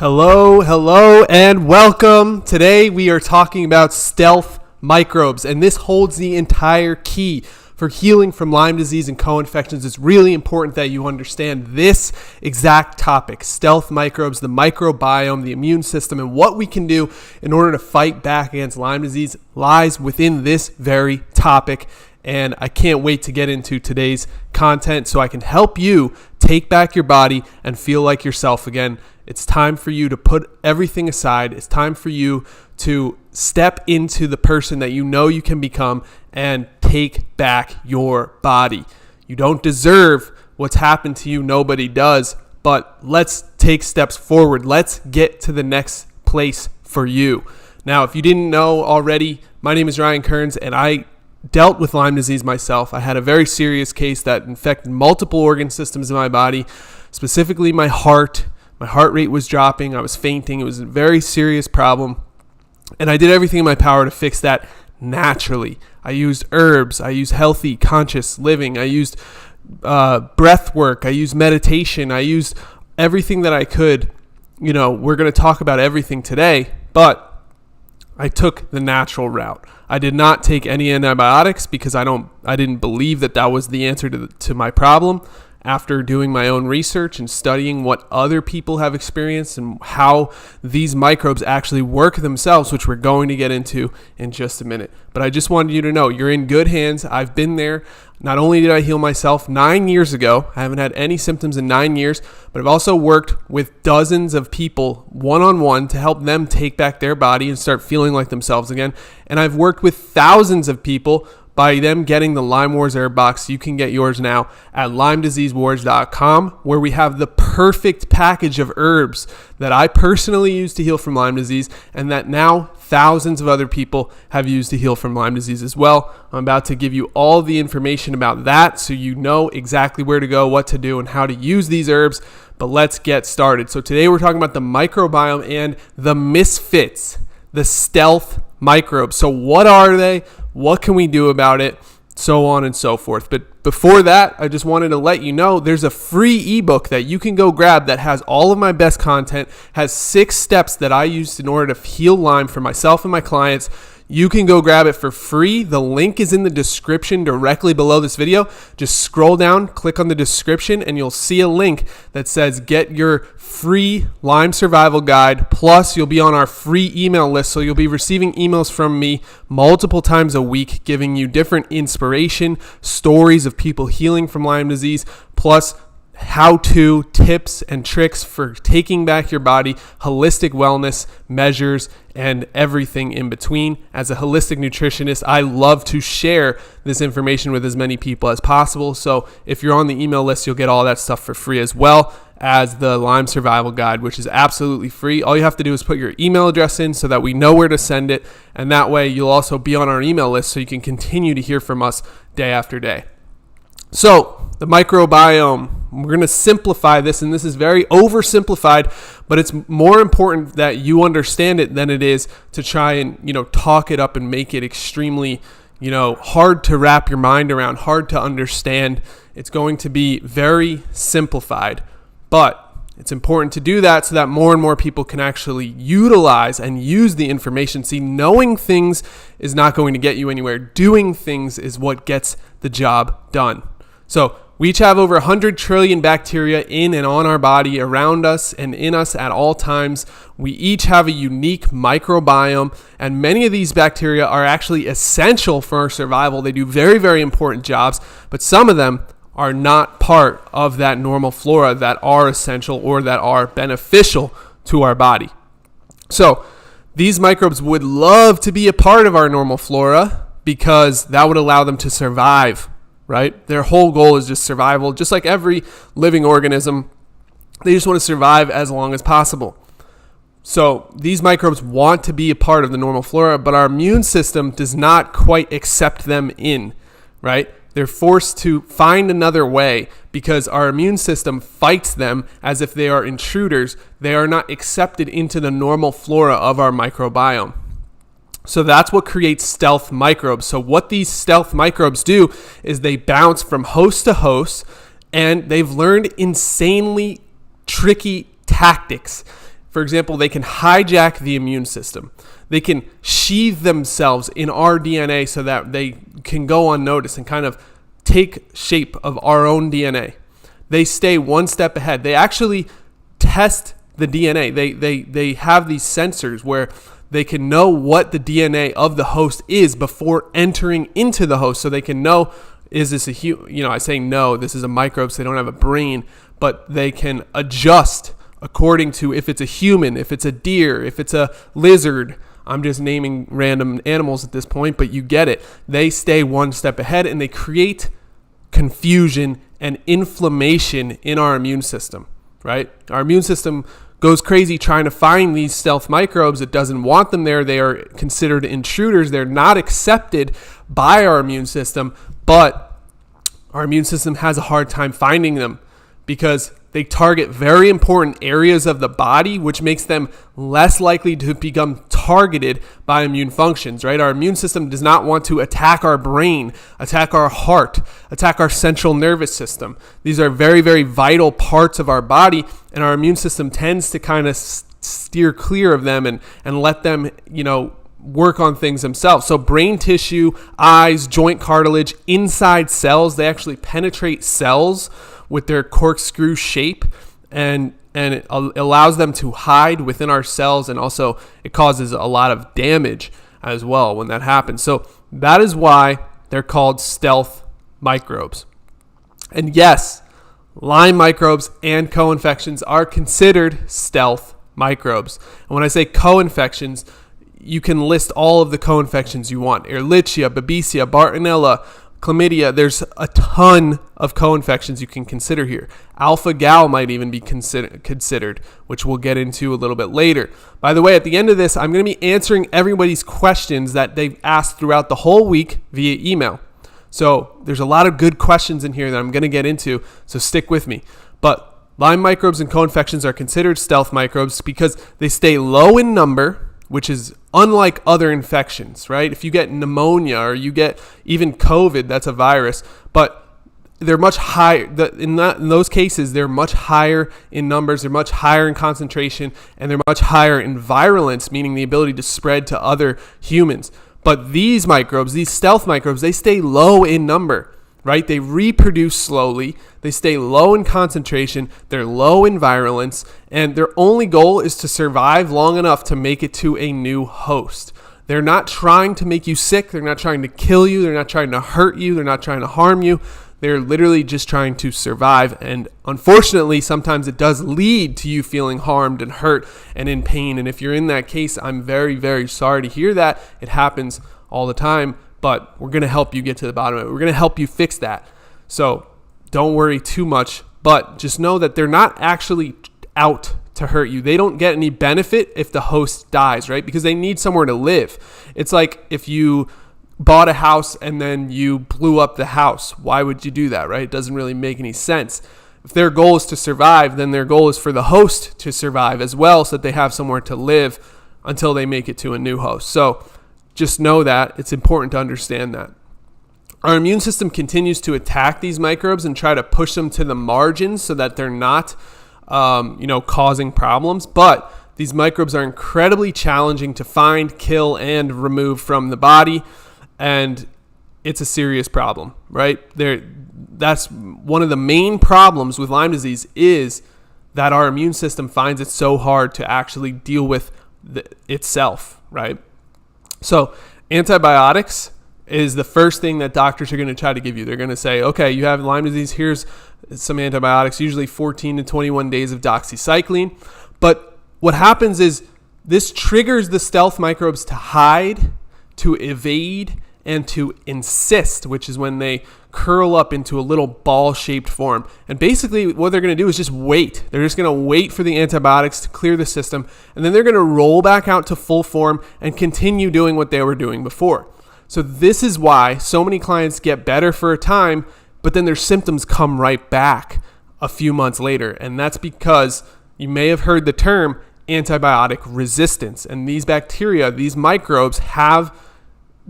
Hello, and welcome. Today we are talking about stealth microbes, and this holds the entire key for healing from Lyme disease and co-infections. It's really important that you understand this exact topic, stealth microbes, the microbiome, the immune system, and what we can do in order to fight back against Lyme disease lies within this very topic. And I can't wait to get into today's content so I can help you take back your body and feel like yourself again. It's time for you to put everything aside. It's time for you to step into the person that you know you can become and take back your body. You don't deserve what's happened to you. Nobody does. But let's take steps forward. Let's get to the next place for you. Now, if you didn't know already, my name is Ryan Kearns, and I dealt with Lyme disease myself. I had a very serious case that infected multiple organ systems in my body, specifically my heart. My heart rate was dropping. I was fainting. It was a very serious problem. And I did everything in my power to fix that naturally. I used herbs. I used healthy, conscious living. I used breath work. I used meditation. I used everything that I could. You know, we're going to talk about everything today, but I took the natural route. I did not take any antibiotics because I didn't believe that was the answer to my problem. After doing my own research and studying what other people have experienced and how these microbes actually work themselves, which we're going to get into in just a minute. But I just wanted you to know you're in good hands. I've been there. Not only did I heal myself 9 years ago, I haven't had any symptoms in 9 years, but I've also worked with dozens of people one-on-one to help them take back their body and start feeling like themselves again. And I've worked with thousands of people by them getting the LymeWars herb box. You can get yours now at LymeDiseaseWars.com, where we have the perfect package of herbs that I personally use to heal from Lyme disease, and that now thousands of other people have used to heal from Lyme disease as well. I'm about to give you all the information about that so you know exactly where to go, what to do, and how to use these herbs. But let's get started. So today we're talking about the microbiome and the misfits, the stealth microbes. So what are they? What can we do about it? So on and so forth. But before that, I just wanted to let you know there's a free ebook that you can go grab that has all of my best content, has 6 steps that I used in order to heal Lyme for myself and my clients. You can go grab it for free. The link is in the description directly below this video. Just scroll down, click on the description, and you'll see a link that says get your free Lyme survival guide. Plus, you'll be on our free email list, so you'll be receiving emails from me multiple times a week, giving you different inspiration, stories of people healing from Lyme disease, plus how-to tips and tricks for taking back your body, holistic wellness measures, and everything in between. As a holistic nutritionist, I love to share this information with as many people as possible. So if you're on the email list, you'll get all that stuff for free, as well as the Lyme Survival Guide, which is absolutely free. All you have to do is put your email address in so that we know where to send it. And that way you'll also be on our email list so you can continue to hear from us day after day. So the microbiome, we're going to simplify this, and this is very oversimplified, but it's more important that you understand it than it is to try and, talk it up and make it extremely, hard to wrap your mind around, hard to understand. It's going to be very simplified, but it's important to do that so that more and more people can actually utilize and use the information. See, knowing things is not going to get you anywhere. Doing things is what gets the job done. So we each have over 100 trillion bacteria in and on our body, around us and in us at all times. We each have a unique microbiome, and many of these bacteria are actually essential for our survival. They do very, very important jobs, but some of them are not part of that normal flora that are essential or that are beneficial to our body. So these microbes would love to be a part of our normal flora because that would allow them to survive. Right? Their whole goal is just survival. Just like every living organism, they just want to survive as long as possible. So these microbes want to be a part of the normal flora, but our immune system does not quite accept them in, right? They're forced to find another way because our immune system fights them as if they are intruders. They are not accepted into the normal flora of our microbiome. So that's what creates stealth microbes. So what these stealth microbes do is they bounce from host to host, and they've learned insanely tricky tactics. For example, they can hijack the immune system. They can sheathe themselves in our DNA so that they can go unnoticed and kind of take shape of our own DNA. They stay one step ahead. They actually test the DNA. They have these sensors where they can know what the DNA of the host is before entering into the host, so they can know, is this a human? I say no, this is a microbe, so they don't have a brain, but they can adjust according to if it's a human, if it's a deer, if it's a lizard. I'm just naming random animals at this point, but you get it. They stay one step ahead, and they create confusion and inflammation in our immune system, right? Our immune system goes crazy trying to find these stealth microbes. It doesn't want them there. They are considered intruders. They're not accepted by our immune system, but our immune system has a hard time finding them because they target very important areas of the body, which makes them less likely to become targeted by immune functions, right? Our immune system does not want to attack our brain, attack our heart, attack our central nervous system. These are very, very vital parts of our body, and our immune system tends to kind of steer clear of them and let them, work on things themselves. So brain tissue, eyes, joint cartilage, inside cells, they actually penetrate cells with their corkscrew shape, and it allows them to hide within our cells, and also it causes a lot of damage as well when that happens. So that is why they're called stealth microbes. And yes, Lyme microbes and co-infections are considered stealth microbes. And when I say co-infections, you can list all of the co-infections you want. Ehrlichia, Babesia, Bartonella, chlamydia. There's a ton of co-infections you can consider here. Alpha-gal might even be considered, which we'll get into a little bit later. By the way, at the end of this, I'm going to be answering everybody's questions that they've asked throughout the whole week via email. So there's a lot of good questions in here that I'm going to get into, so stick with me. But Lyme microbes and co-infections are considered stealth microbes because they stay low in number, which is unlike other infections, right? If you get pneumonia or you get even COVID, that's a virus, but they're much higher. In those cases, they're much higher in numbers, they're much higher in concentration, and they're much higher in virulence, meaning the ability to spread to other humans. But these microbes, these stealth microbes, they stay low in number, right? They reproduce slowly, they stay low in concentration, they're low in virulence, and their only goal is to survive long enough to make it to a new host. They're not trying to make you sick, they're not trying to kill you, they're not trying to hurt you, they're not trying to harm you. They're literally just trying to survive, and unfortunately, sometimes it does lead to you feeling harmed and hurt and in pain. And if you're in that case, I'm very, very sorry to hear that. It happens all the time, but we're going to help you get to the bottom of it. We're going to help you fix that. So don't worry too much, but just know that they're not actually out to hurt you. They don't get any benefit if the host dies, right? Because they need somewhere to live. It's like if you bought a house and then you blew up the house. Why would you do that, right? It doesn't really make any sense. If their goal is to survive, then their goal is for the host to survive as well, so that they have somewhere to live until they make it to a new host. So just know that. It's important to understand that. Our immune system continues to attack these microbes and try to push them to the margins so that they're not causing problems. But these microbes are incredibly challenging to find, kill, and remove from the body. And it's a serious problem, right? That's one of the main problems with Lyme disease, is that our immune system finds it so hard to actually deal with itself, right? So antibiotics is the first thing that doctors are going to try to give you. They're going to say, okay, you have Lyme disease, here's some antibiotics, usually 14 to 21 days of doxycycline. But what happens is this triggers the stealth microbes to hide, to evade, and to insist, which is when they curl up into a little ball-shaped form. And basically what they're going to do is just wait. They're just going to wait for the antibiotics to clear the system, and then they're going to roll back out to full form and continue doing what they were doing before. So this is why so many clients get better for a time, but then their symptoms come right back a few months later. And that's because you may have heard the term antibiotic resistance. And these bacteria, these microbes, have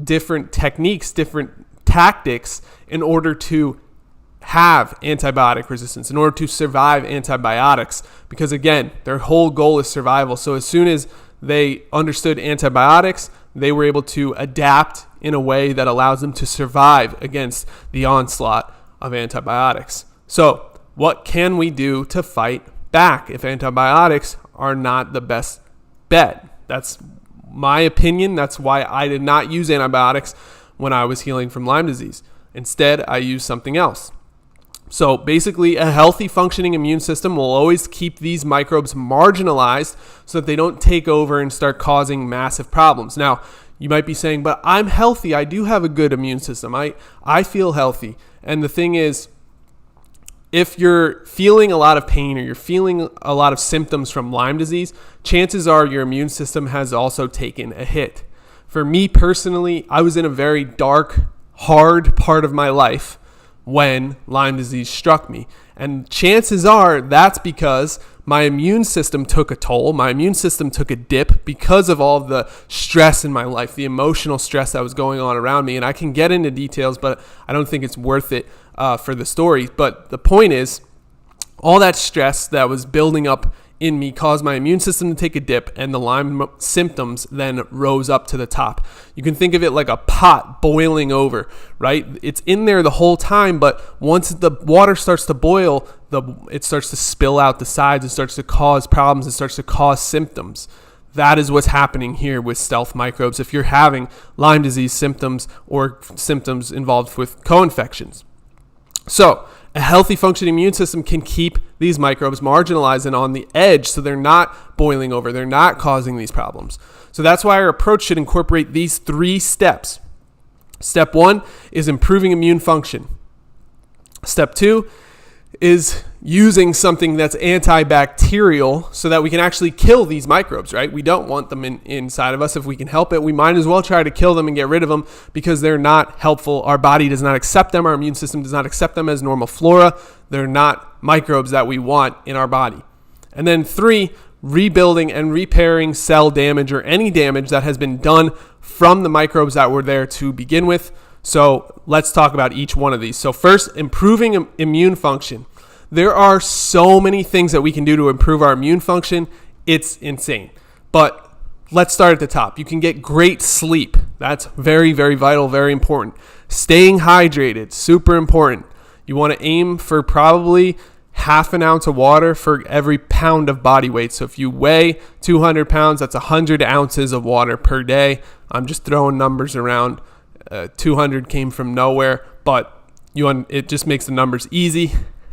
different techniques, different tactics in order to have antibiotic resistance, in order to survive antibiotics, because again, their whole goal is survival. So as soon as they understood antibiotics, they were able to adapt in a way that allows them to survive against the onslaught of antibiotics. So what can we do to fight back if antibiotics are not the best bet? That's my opinion. That's why I did not use antibiotics when I was healing from Lyme disease. Instead, I used something else. So basically, a healthy functioning immune system will always keep these microbes marginalized so that they don't take over and start causing massive problems. Now, you might be saying, but I'm healthy. I do have a good immune system. I feel healthy. And the thing is, if you're feeling a lot of pain or you're feeling a lot of symptoms from Lyme disease, chances are your immune system has also taken a hit. For me personally, I was in a very dark, hard part of my life when Lyme disease struck me. And chances are that's because my immune system took a toll. My immune system took a dip because of all of the stress in my life, the emotional stress that was going on around me. And I can get into details, but I don't think it's worth it for the story. But the point is, all that stress that was building up in me caused my immune system to take a dip, and the Lyme symptoms then rose up to the top. You can think of it like a pot boiling over, right? It's in there the whole time, but once the water starts to boil, it starts to spill out the sides. It starts to cause problems. It starts to cause symptoms. That is what's happening here with stealth microbes if you're having Lyme disease symptoms or symptoms involved with co-infections. So a healthy functioning immune system can keep these microbes marginalized and on the edge so they're not boiling over, they're not causing these problems. So that's why our approach should incorporate these 3 steps. Step 1 is improving immune function. Step 2 is using something that's antibacterial so that we can actually kill these microbes, right? We don't want them inside of us. If we can help it, we might as well try to kill them and get rid of them because they're not helpful. Our body does not accept them. Our immune system does not accept them as normal flora. They're not microbes that we want in our body. And then 3, rebuilding and repairing cell damage or any damage that has been done from the microbes that were there to begin with. So let's talk about each one of these. So first, improving immune function. There are so many things that we can do to improve our immune function. It's insane. But let's start at the top. You can get great sleep. That's very, very vital, very important. Staying hydrated, super important. You want to aim for probably half an ounce of water for every pound of body weight. So if you weigh 200 pounds, that's 100 ounces of water per day. I'm just throwing numbers around. 200 came from nowhere, but it just makes the numbers easy.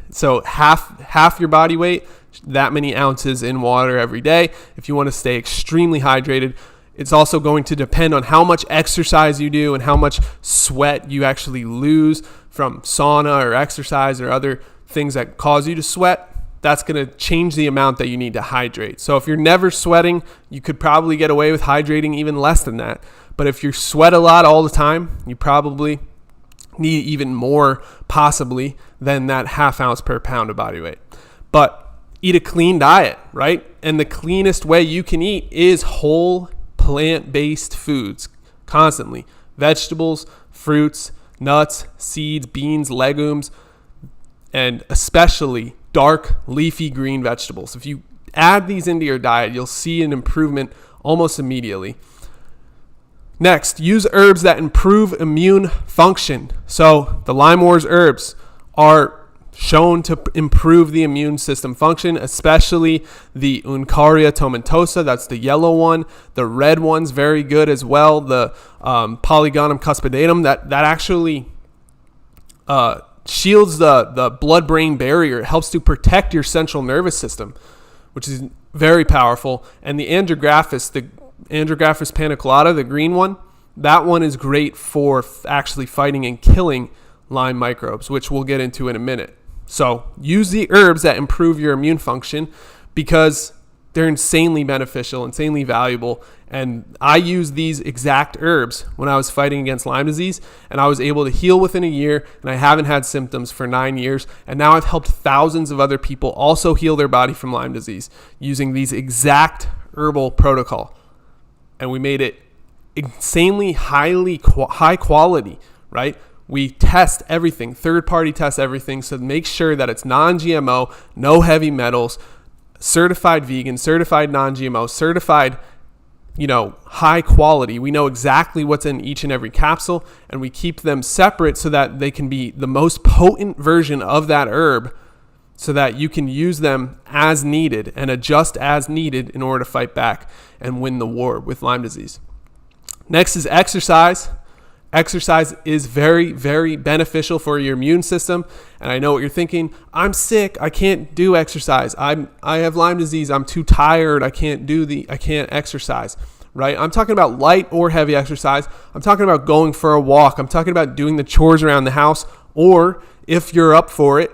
So half your body weight, that many ounces in water every day. If you want to stay extremely hydrated, it's also going to depend on how much exercise you do and how much sweat you actually lose from sauna or exercise or other things that cause you to sweat. That's going to change the amount that you need to hydrate. So if you're never sweating, you could probably get away with hydrating even less than that. But if you sweat a lot all the time, you probably need even more possibly than that half ounce per pound of body weight. But eat a clean diet, right? And the cleanest way you can eat is whole plant-based foods constantly. Vegetables, fruits, nuts, seeds, beans, legumes, and especially dark leafy green vegetables. If you add these into your diet, you'll see an improvement almost immediately. Next, use herbs that improve immune function. So the LymeWars herbs are shown to improve the immune system function, especially the Uncaria tomentosa, that's the yellow one. The red one's very good as well, the Polygonum cuspidatum, that actually shields the blood-brain barrier. It helps to protect your central nervous system, which is very powerful. And the Andrographis paniculata, the green one, that one is great for actually fighting and killing Lyme microbes, which we'll get into in a minute. So use the herbs that improve your immune function because they're insanely beneficial, insanely valuable. And I used these exact herbs when I was fighting against Lyme disease, and I was able to heal within a year, and I haven't had symptoms for 9 years. And now I've helped thousands of other people also heal their body from Lyme disease using these exact herbal protocol. And we made it insanely high quality, right? We test everything, third-party test everything, so make sure that it's non-GMO, no heavy metals, certified vegan, certified non-GMO, certified, high quality. We know exactly what's in each and every capsule, and we keep them separate so that they can be the most potent version of that herb, so that you can use them as needed and adjust as needed in order to fight back and win the war with Lyme disease. Next is exercise. Exercise is very, very beneficial for your immune system. And I know what you're thinking. I'm sick. I can't do exercise. I have Lyme disease. I'm too tired. I can't exercise, right? I'm talking about light or heavy exercise. I'm talking about going for a walk. I'm talking about doing the chores around the house, or if you're up for it,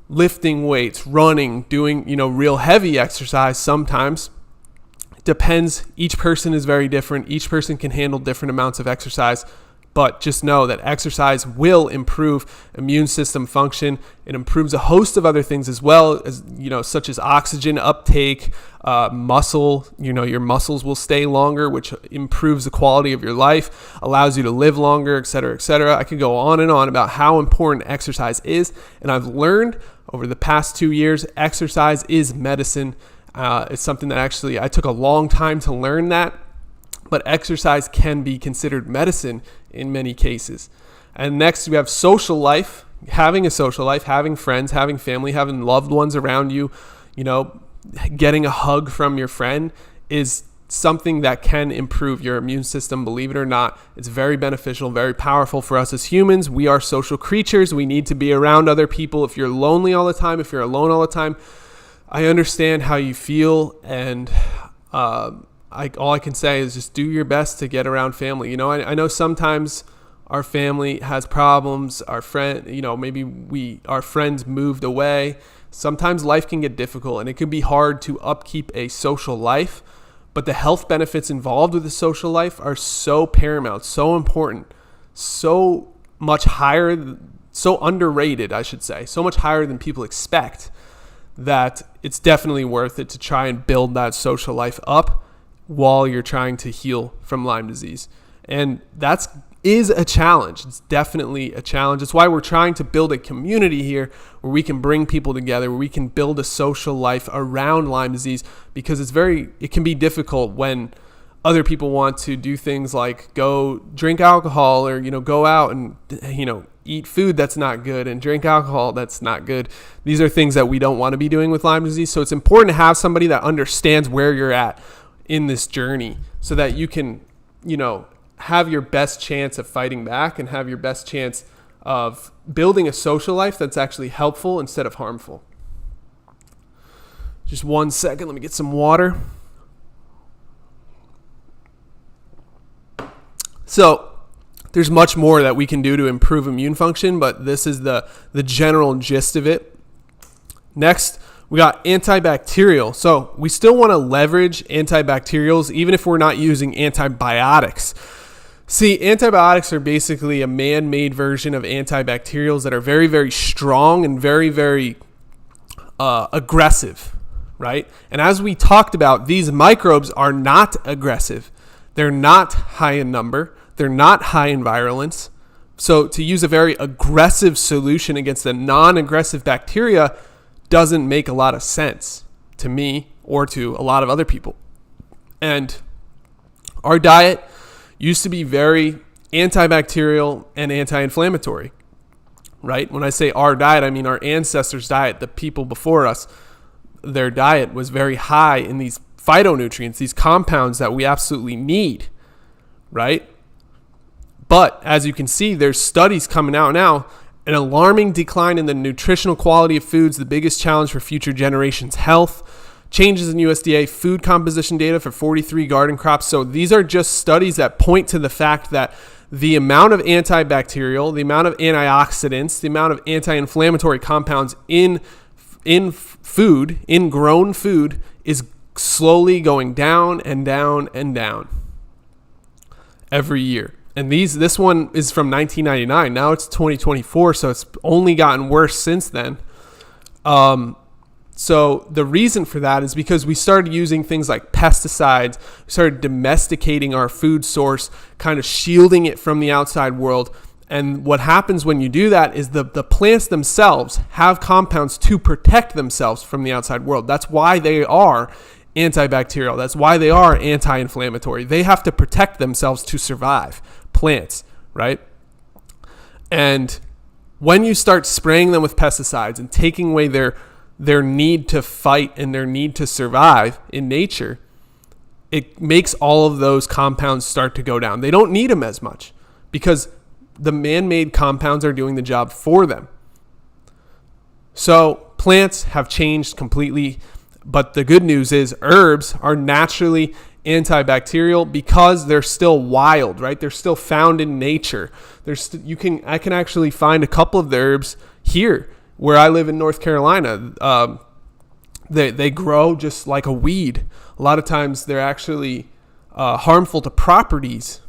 lifting weights, running, doing, real heavy exercise sometimes. It depends. Each person is very different. Each person can handle different amounts of exercise. But just know that exercise will improve immune system function. It improves a host of other things as well, as such as oxygen uptake, muscle. Your muscles will stay longer, which improves the quality of your life, allows you to live longer, et cetera, et cetera. I could go on and on about how important exercise is, and I've learned over the past 2 years, exercise is medicine. It's something that actually I took a long time to learn that. But exercise can be considered medicine in many cases. And next, we have social life, having a social life, having friends, having family, having loved ones around you. Getting a hug from your friend is something that can improve your immune system. Believe it or not, it's very beneficial, very powerful for us as humans. We are social creatures. We need to be around other people. If you're lonely all the time, if you're alone all the time, I understand how you feel, and all I can say is just do your best to get around family. I know sometimes our family has problems. Our friend, maybe our friends moved away. Sometimes life can get difficult, and it can be hard to upkeep a social life. But the health benefits involved with the social life are so paramount, so important, so much higher, so underrated, I should say, so much higher than people expect, that it's definitely worth it to try and build that social life up while you're trying to heal from Lyme disease. And that is a challenge. It's definitely a challenge. It's why we're trying to build a community here where we can bring people together, where we can build a social life around Lyme disease, because it can be difficult when other people want to do things like go drink alcohol, or, go out and, eat food that's not good and drink alcohol that's not good. These are things that we don't want to be doing with Lyme disease. So it's important to have somebody that understands where you're at in this journey, so that you can, have your best chance of fighting back and have your best chance of building a social life that's actually helpful instead of harmful. Just 1 second, let me get some water. So there's much more that we can do to improve immune function, but this is the general gist of it. Next, we got antibacterial. So we still want to leverage antibacterials even if we're not using antibiotics. See, antibiotics are basically a man-made version of antibacterials that are very, very strong and very, very aggressive, right? And as we talked about, these microbes are not aggressive. They're not high in number. They're not high in virulence. So to use a very aggressive solution against a non-aggressive bacteria doesn't make a lot of sense to me or to a lot of other people. And our diet used to be very antibacterial and anti-inflammatory, right? When I say our diet, I mean our ancestors' diet, the people before us. Their diet was very high in these phytonutrients, these compounds that we absolutely need, right? But as you can see, there's studies coming out now, an alarming decline in the nutritional quality of foods, the biggest challenge for future generations' health. Changes in USDA food composition data for 43 garden crops. So these are just studies that point to the fact that the amount of antibacterial, the amount of antioxidants, the amount of anti-inflammatory compounds in food, in grown food, is slowly going down and down and down every year. And this one is from 1999. Now it's 2024, so it's only gotten worse since then. So the reason for that is because we started using things like pesticides, we started domesticating our food source, kind of shielding it from the outside world. And what happens when you do that is the plants themselves have compounds to protect themselves from the outside world. That's why they are antibacterial. That's why they are anti-inflammatory. They have to protect themselves to survive. Plants, right? And when you start spraying them with pesticides and taking away their need to fight and their need to survive in nature, it makes all of those compounds start to go down. They don't need them as much because the man-made compounds are doing the job for them. So plants have changed completely, but the good news is herbs are naturally antibacterial because they're still wild, right? They're still found in nature. I can actually find a couple of the herbs here where I live in North Carolina. They grow just like a weed. A lot of times they're actually harmful to properties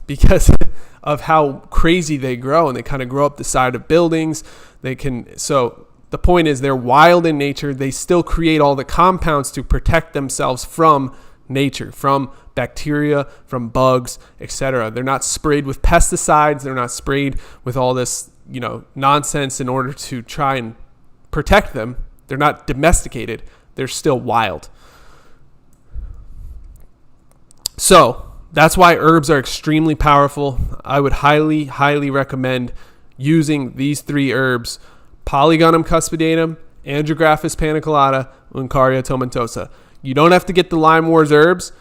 of how crazy they grow, and they kind of grow up the side of buildings. So the point is they're wild in nature. They still create all the compounds to protect themselves from nature, from bacteria, from bugs, etc. They're not sprayed with pesticides. They're not sprayed with all this, nonsense in order to try and protect them. They're not domesticated. They're still wild. So that's why herbs are extremely powerful. I would highly, highly recommend using these 3 herbs: Polygonum cuspidatum, Andrographis paniculata, Uncaria tomentosa. You don't have to get the LymeWars herbs.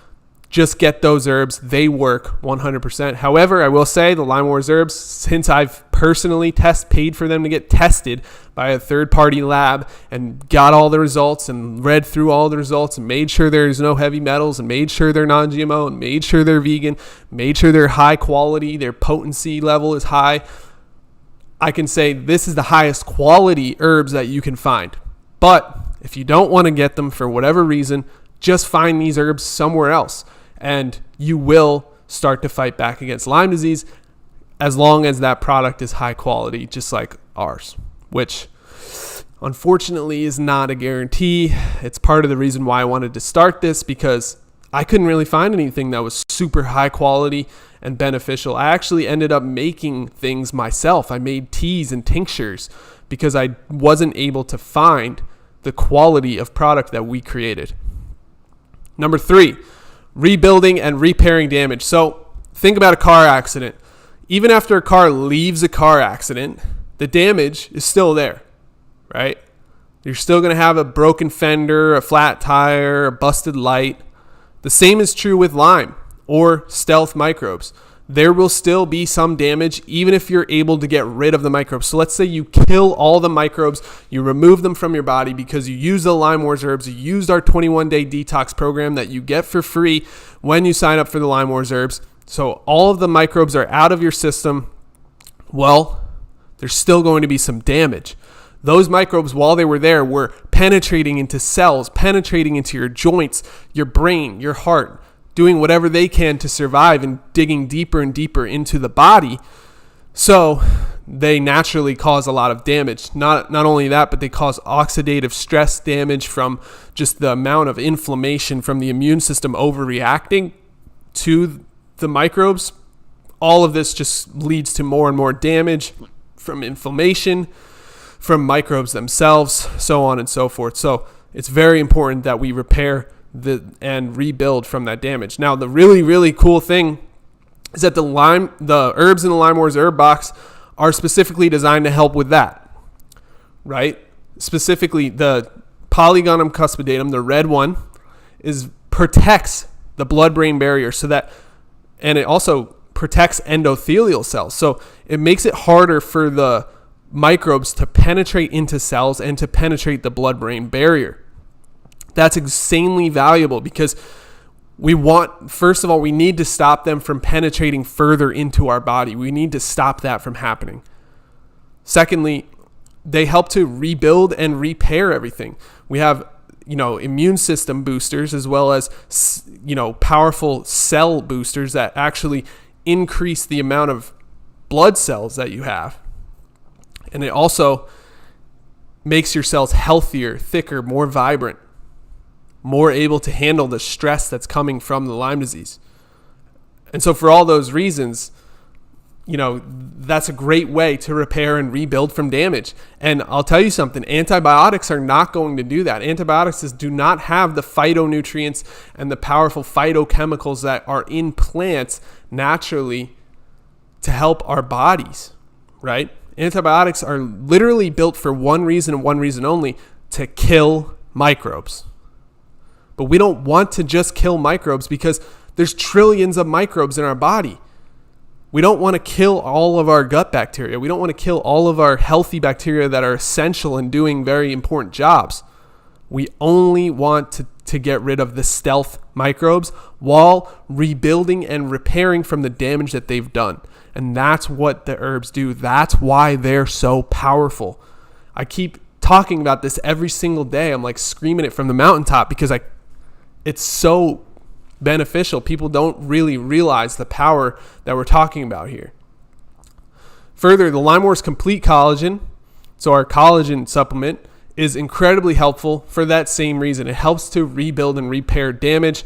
Just get those herbs. They work 100%. However, I will say the LymeWars herbs, since I've personally paid for them to get tested by a third-party lab and got all the results and read through all the results and made sure there's no heavy metals and made sure they're non-GMO and made sure they're vegan, made sure they're high quality, their potency level is high, I can say this is the highest quality herbs that you can find. But if you don't want to get them for whatever reason, just find these herbs somewhere else, and you will start to fight back against Lyme disease as long as that product is high quality, just like ours, which unfortunately is not a guarantee. It's part of the reason why I wanted to start this, because I couldn't really find anything that was super high quality and beneficial. I actually ended up making things myself. I made teas and tinctures because I wasn't able to find the quality of product that we created. Number 3, rebuilding and repairing damage. So think about a car accident. Even after a car leaves a car accident, the damage is still there, right? You're still going to have a broken fender, a flat tire, a busted light. The same is true with Lyme or stealth microbes. There will still be some damage even if you're able to get rid of the microbes. So let's say you kill all the microbes, you remove them from your body because you use the LymeWars herbs, you used our 21-day detox program that you get for free when you sign up for the LymeWars herbs. So all of the microbes are out of your system. Well, there's still going to be some damage. Those microbes, while they were there, were penetrating into cells, penetrating into your joints, your brain, your heart, doing whatever they can to survive and digging deeper and deeper into the body. So they naturally cause a lot of damage. Not only that, but they cause oxidative stress damage from just the amount of inflammation from the immune system overreacting to the microbes. All of this just leads to more and more damage from inflammation, from microbes themselves, so on and so forth. So it's very important that we repair and rebuild from that damage. Now, the really, really cool thing is that the herbs in the LymeWars herb box are specifically designed to help with that, right? Specifically, the Polygonum cuspidatum, the red one, protects the blood-brain barrier and it also protects endothelial cells. So it makes it harder for the microbes to penetrate into cells and to penetrate the blood-brain barrier. That's insanely valuable because first of all, we need to stop them from penetrating further into our body. We need to stop that from happening. Secondly, they help to rebuild and repair everything. We have, immune system boosters as well as, powerful cell boosters that actually increase the amount of blood cells that you have. And it also makes your cells healthier, thicker, more vibrant, more able to handle the stress that's coming from the Lyme disease. And so for all those reasons, that's a great way to repair and rebuild from damage. And I'll tell you something, antibiotics are not going to do that. Antibiotics do not have the phytonutrients and the powerful phytochemicals that are in plants naturally to help our bodies, right? Antibiotics are literally built for one reason and one reason only, to kill microbes. But we don't want to just kill microbes because there's trillions of microbes in our body. We don't want to kill all of our gut bacteria. We don't want to kill all of our healthy bacteria that are essential and doing very important jobs. We only want to get rid of the stealth microbes while rebuilding and repairing from the damage that they've done. And that's what the herbs do. That's why they're so powerful. I keep talking about this every single day. I'm like screaming it from the mountaintop because it's so beneficial. People don't really realize the power that we're talking about here. Further, the LymeWars Complete Collagen, so our collagen supplement, is incredibly helpful for that same reason. It helps to rebuild and repair damage.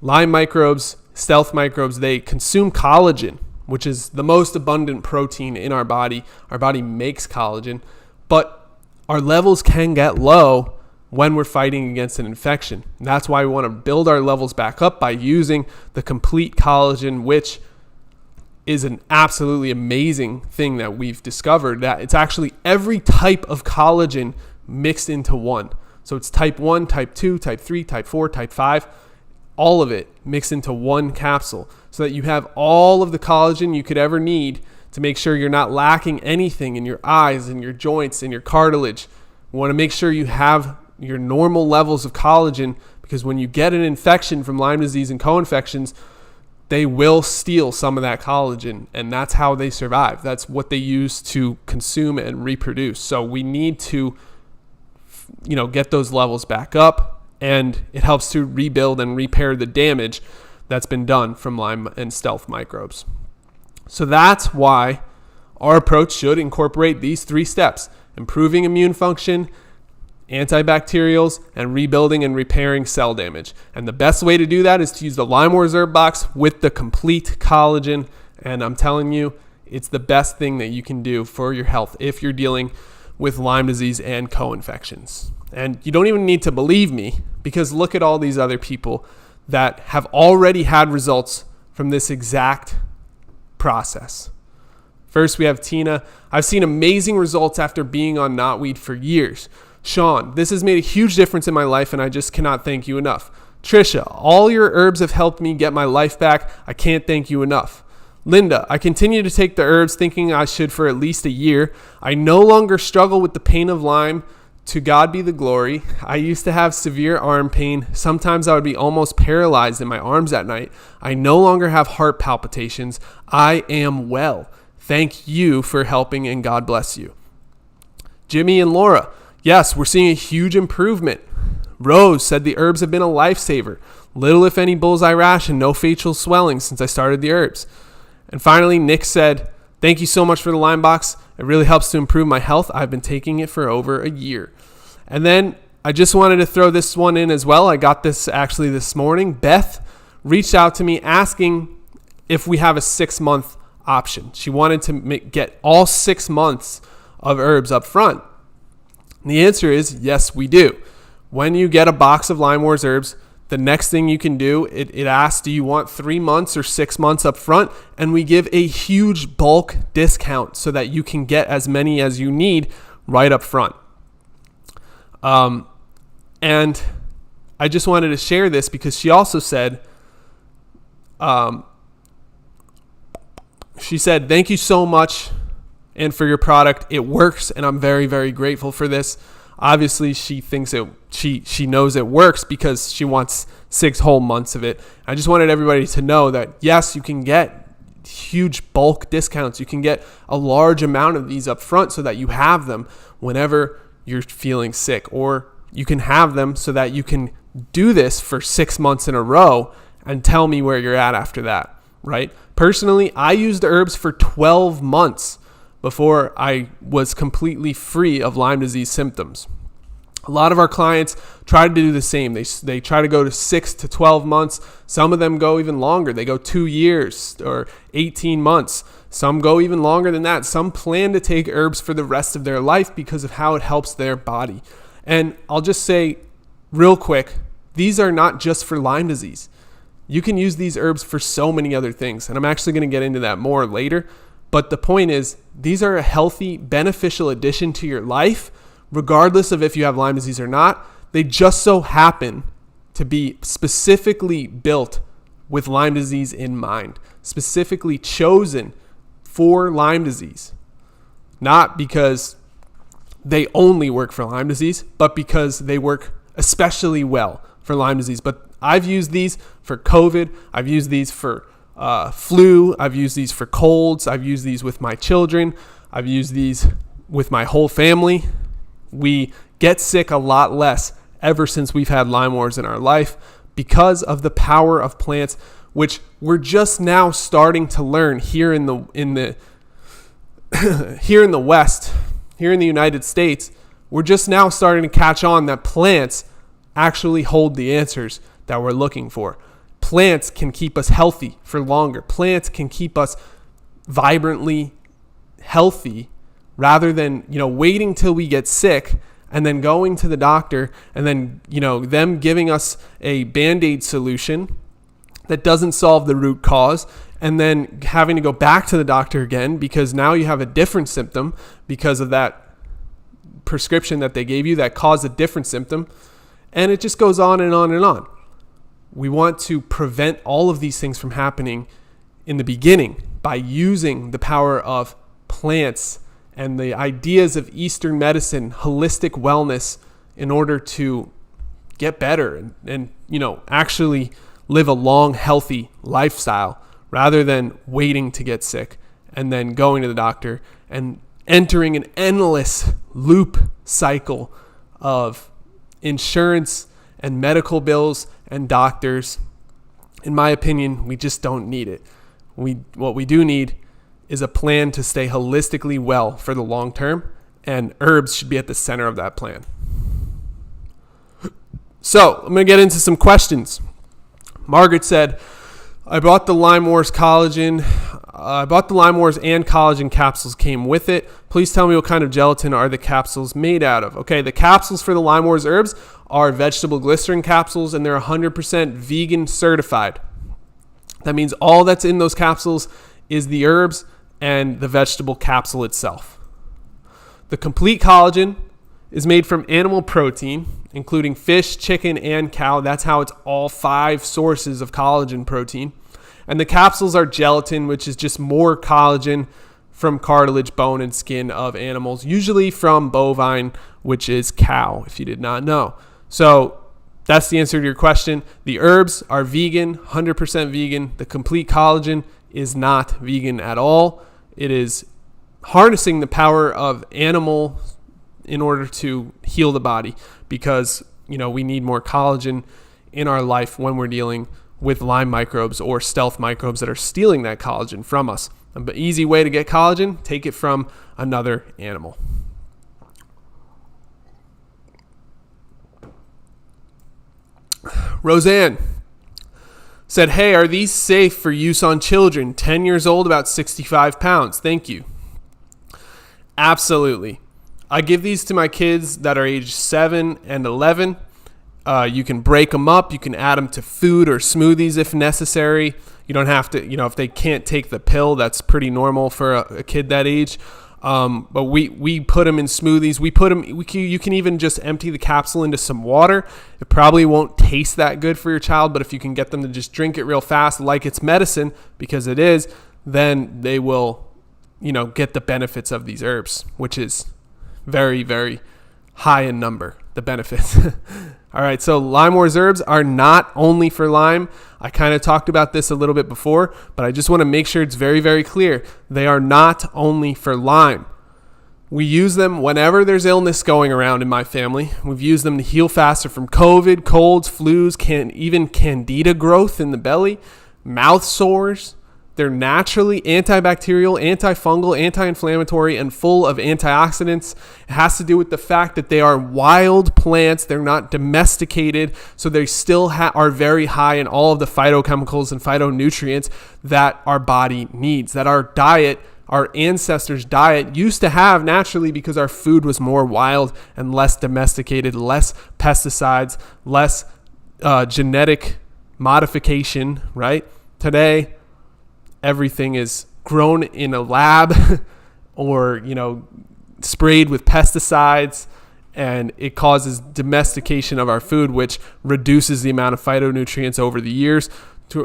Lyme microbes, stealth microbes, they consume collagen, which is the most abundant protein in our body. Our body makes collagen, but our levels can get low when we're fighting against an infection. And that's why we want to build our levels back up by using the complete collagen, which is an absolutely amazing thing that we've discovered, that it's actually every type of collagen mixed into one. So it's type 1, type 2, type 3, type 4, type 5, all of it mixed into one capsule so that you have all of the collagen you could ever need to make sure you're not lacking anything in your eyes and your joints and your cartilage. We want to make sure you have your normal levels of collagen, because when you get an infection from Lyme disease and co-infections, they will steal some of that collagen, and that's how they survive. That's what they use to consume and reproduce. So we need to, get those levels back up, and it helps to rebuild and repair the damage that's been done from Lyme and stealth microbes. So that's why our approach should incorporate these 3 steps: improving immune function, antibacterials, and rebuilding and repairing cell damage. And the best way to do that is to use the LymeWars Herb Box with the complete collagen. And I'm telling you, it's the best thing that you can do for your health if you're dealing with Lyme disease and co-infections. And you don't even need to believe me, because look at all these other people that have already had results from this exact process. First, we have Tina. I've seen amazing results after being on knotweed for years. Sean, this has made a huge difference in my life, and I just cannot thank you enough. Trisha, all your herbs have helped me get my life back. I can't thank you enough. Linda, I continue to take the herbs thinking I should for at least a year. I no longer struggle with the pain of Lyme. To God be the glory. I used to have severe arm pain. Sometimes I would be almost paralyzed in my arms at night. I no longer have heart palpitations. I am well. Thank you for helping, and God bless you. Jimmy and Laura, yes, we're seeing a huge improvement. Rose said the herbs have been a lifesaver. Little if any bullseye rash and no facial swelling since I started the herbs. And finally, Nick said, thank you so much for the Lyme box. It really helps to improve my health. I've been taking it for over a year. And then I just wanted to throw this one in as well. I got this actually this morning. Beth reached out to me asking if we have a 6-month option. She wanted to get all 6 months of herbs up front. And the answer is yes, we do. When you get a box of LymeWars herbs, the next thing you can do, it asks, do you want 3 months or 6 months up front? And we give a huge bulk discount so that you can get as many as you need right up front. And I just wanted to share this because she also said, she said, thank you so much and for your product. It works, and I'm very, very grateful for this. Obviously, she thinks she knows it works because she wants 6 whole months of it. I just wanted everybody to know that, yes, you can get huge bulk discounts. You can get a large amount of these up front so that you have them whenever you're feeling sick, or you can have them so that you can do this for 6 months in a row and tell me where you're at after that, right? Personally, I used herbs for 12 months before I was completely free of Lyme disease symptoms. A lot of our clients try to do the same. They try to go to 6 to 12 months. Some of them go even longer. They go 2 years or 18 months. Some go even longer than that. Some plan to take herbs for the rest of their life because of how it helps their body. And I'll just say real quick, these are not just for Lyme disease. You can use these herbs for so many other things. And I'm actually going to get into that more later. But the point is, these are a healthy, beneficial addition to your life, regardless of if you have Lyme disease or not. They just so happen to be specifically built with Lyme disease in mind, specifically chosen for Lyme disease. Not because they only work for Lyme disease, but because they work especially well for Lyme disease. But I've used these for COVID. I've used these for flu. I've used these for colds. I've used these with my children. I've used these with my whole family. We get sick a lot less ever since we've had LymeWars in our life because of the power of plants, which we're just now starting to learn here in the here in the West, here in the United States. We're just now starting to catch on that plants actually hold the answers that we're looking for. Plants can keep us healthy for longer. Plants can keep us vibrantly healthy rather than, waiting till we get sick and then going to the doctor and then, them giving us a Band-Aid solution that doesn't solve the root cause and then having to go back to the doctor again because now you have a different symptom because of that prescription that they gave you that caused a different symptom. And it just goes on and on and on. We want to prevent all of these things from happening in the beginning by using the power of plants and the ideas of Eastern medicine, holistic wellness, in order to get better and actually live a long, healthy lifestyle rather than waiting to get sick and then going to the doctor and entering an endless loop cycle of insurance and medical bills and doctors. In my opinion, we just don't need it. What we do need is a plan to stay holistically well for the long term, and herbs should be at the center of that plan. So I'm going to get into some questions. Margaret said, I bought the LymeWars collagen. I bought the LymeWars and collagen capsules came with it. Please tell me what kind of gelatin are the capsules made out of. Okay, the capsules for the LymeWars herbs are vegetable glycerin capsules, and they're 100% vegan certified. That means all that's in those capsules is the herbs and the vegetable capsule itself. The complete collagen is made from animal protein, including fish, chicken, and cow. That's how it's all 5 sources of collagen protein. And the capsules are gelatin, which is just more collagen from cartilage, bone, and skin of animals, usually from bovine, which is cow, if you did not know. So that's the answer to your question. The herbs are vegan, 100% vegan. The complete collagen is not vegan at all. It is harnessing the power of animals in order to heal the body because, we need more collagen in our life when we're dealing with Lyme microbes or stealth microbes that are stealing that collagen from us. An easy way to get collagen, take it from another animal. Roseanne said, hey, are these safe for use on children? 10 years old, about 65 pounds. Thank you. Absolutely. I give these to my kids that are age 7 and 11. You can break them up. You can add them to food or smoothies if necessary. You don't have to, if they can't take the pill, that's pretty normal for a kid that age. But we put them in smoothies. You can even just empty the capsule into some water. It probably won't taste that good for your child, but if you can get them to just drink it real fast like it's medicine, because it is, then they will, get the benefits of these herbs, which is very, very high in number, the benefits. All right, so LymeWars herbs are not only for Lyme. I kind of talked about this a little bit before, but I just want to make sure it's very, very clear. They are not only for Lyme. We use them whenever there's illness going around in my family. We've used them to heal faster from COVID, colds, flus, even candida growth in the belly, mouth sores, They're naturally antibacterial, antifungal, anti-inflammatory, and full of antioxidants. It has to do with the fact that they are wild plants. They're not domesticated, so they still are very high in all of the phytochemicals and phytonutrients that our body needs, that our diet, our ancestors' diet used to have naturally because our food was more wild and less domesticated, less pesticides, less genetic modification, right? Today, everything is grown in a lab or, sprayed with pesticides, and it causes domestication of our food, which reduces the amount of phytonutrients over the years.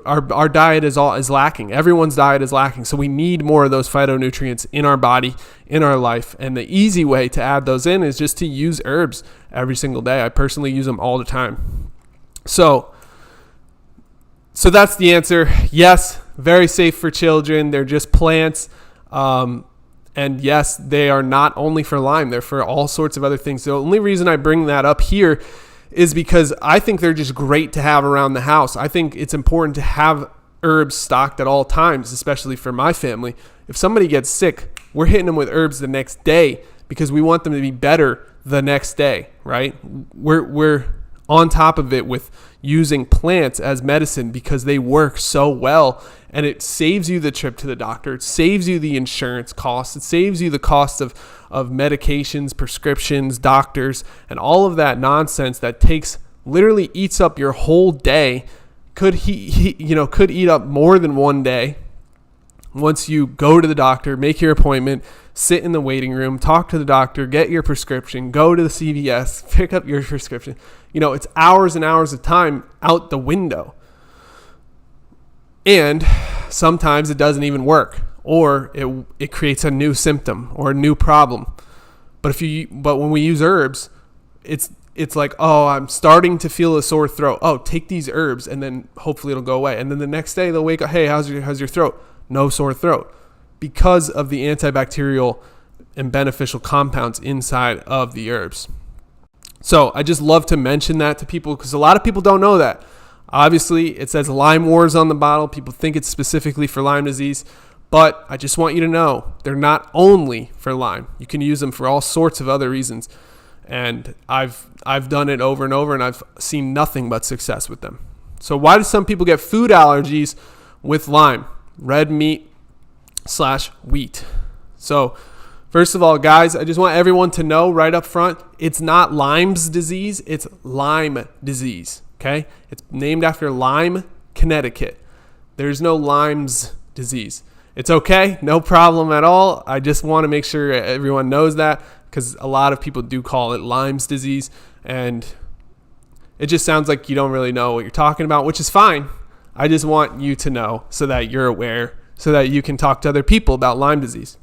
Our diet is lacking. Everyone's diet is lacking. So we need more of those phytonutrients in our body, in our life. And the easy way to add those in is just to use herbs every single day. I personally use them all the time. So that's the answer. Yes, very safe for children. They're just plants. And yes, they are not only for Lyme. They're for all sorts of other things. The only reason I bring that up here is because I think they're just great to have around the house. I think it's important to have herbs stocked at all times, especially for my family. If somebody gets sick, we're hitting them with herbs the next day because we want them to be better the next day, right? We're on top of it with using plants as medicine because they work so well, and it saves you the trip to the doctor. It saves you the insurance costs. It saves you the cost of medications, prescriptions, doctors, and all of that nonsense that literally eats up your whole day. Could eat up more than one day. Once you go to the doctor, make your appointment, sit in the waiting room, talk to the doctor, get your prescription, go to the CVS, pick up your prescription. It's hours and hours of time out the window. And sometimes it doesn't even work, or it creates a new symptom or a new problem. But when we use herbs, it's like, oh, I'm starting to feel a sore throat. Oh, take these herbs, and then hopefully it'll go away. And then the next day they'll wake up, hey, how's your throat? No sore throat, because of the antibacterial and beneficial compounds inside of the herbs. So I just love to mention that to people because a lot of people don't know that. Obviously, it says LymeWars on the bottle. People think it's specifically for Lyme disease, but I just want you to know they're not only for Lyme. You can use them for all sorts of other reasons, and I've done it over and over, and I've seen nothing but success with them. So why do some people get food allergies with Lyme? Red meat / wheat. So first of all, guys, I just want everyone to know right up front, it's not Lyme's disease, it's Lyme disease, okay? It's named after Lyme, Connecticut. There's no Lyme's disease. It's okay, no problem at all. I just want to make sure everyone knows that because a lot of people do call it Lyme's disease, and it just sounds like you don't really know what you're talking about, which is fine. I just want you to know so that you're aware, so that you can talk to other people about Lyme disease.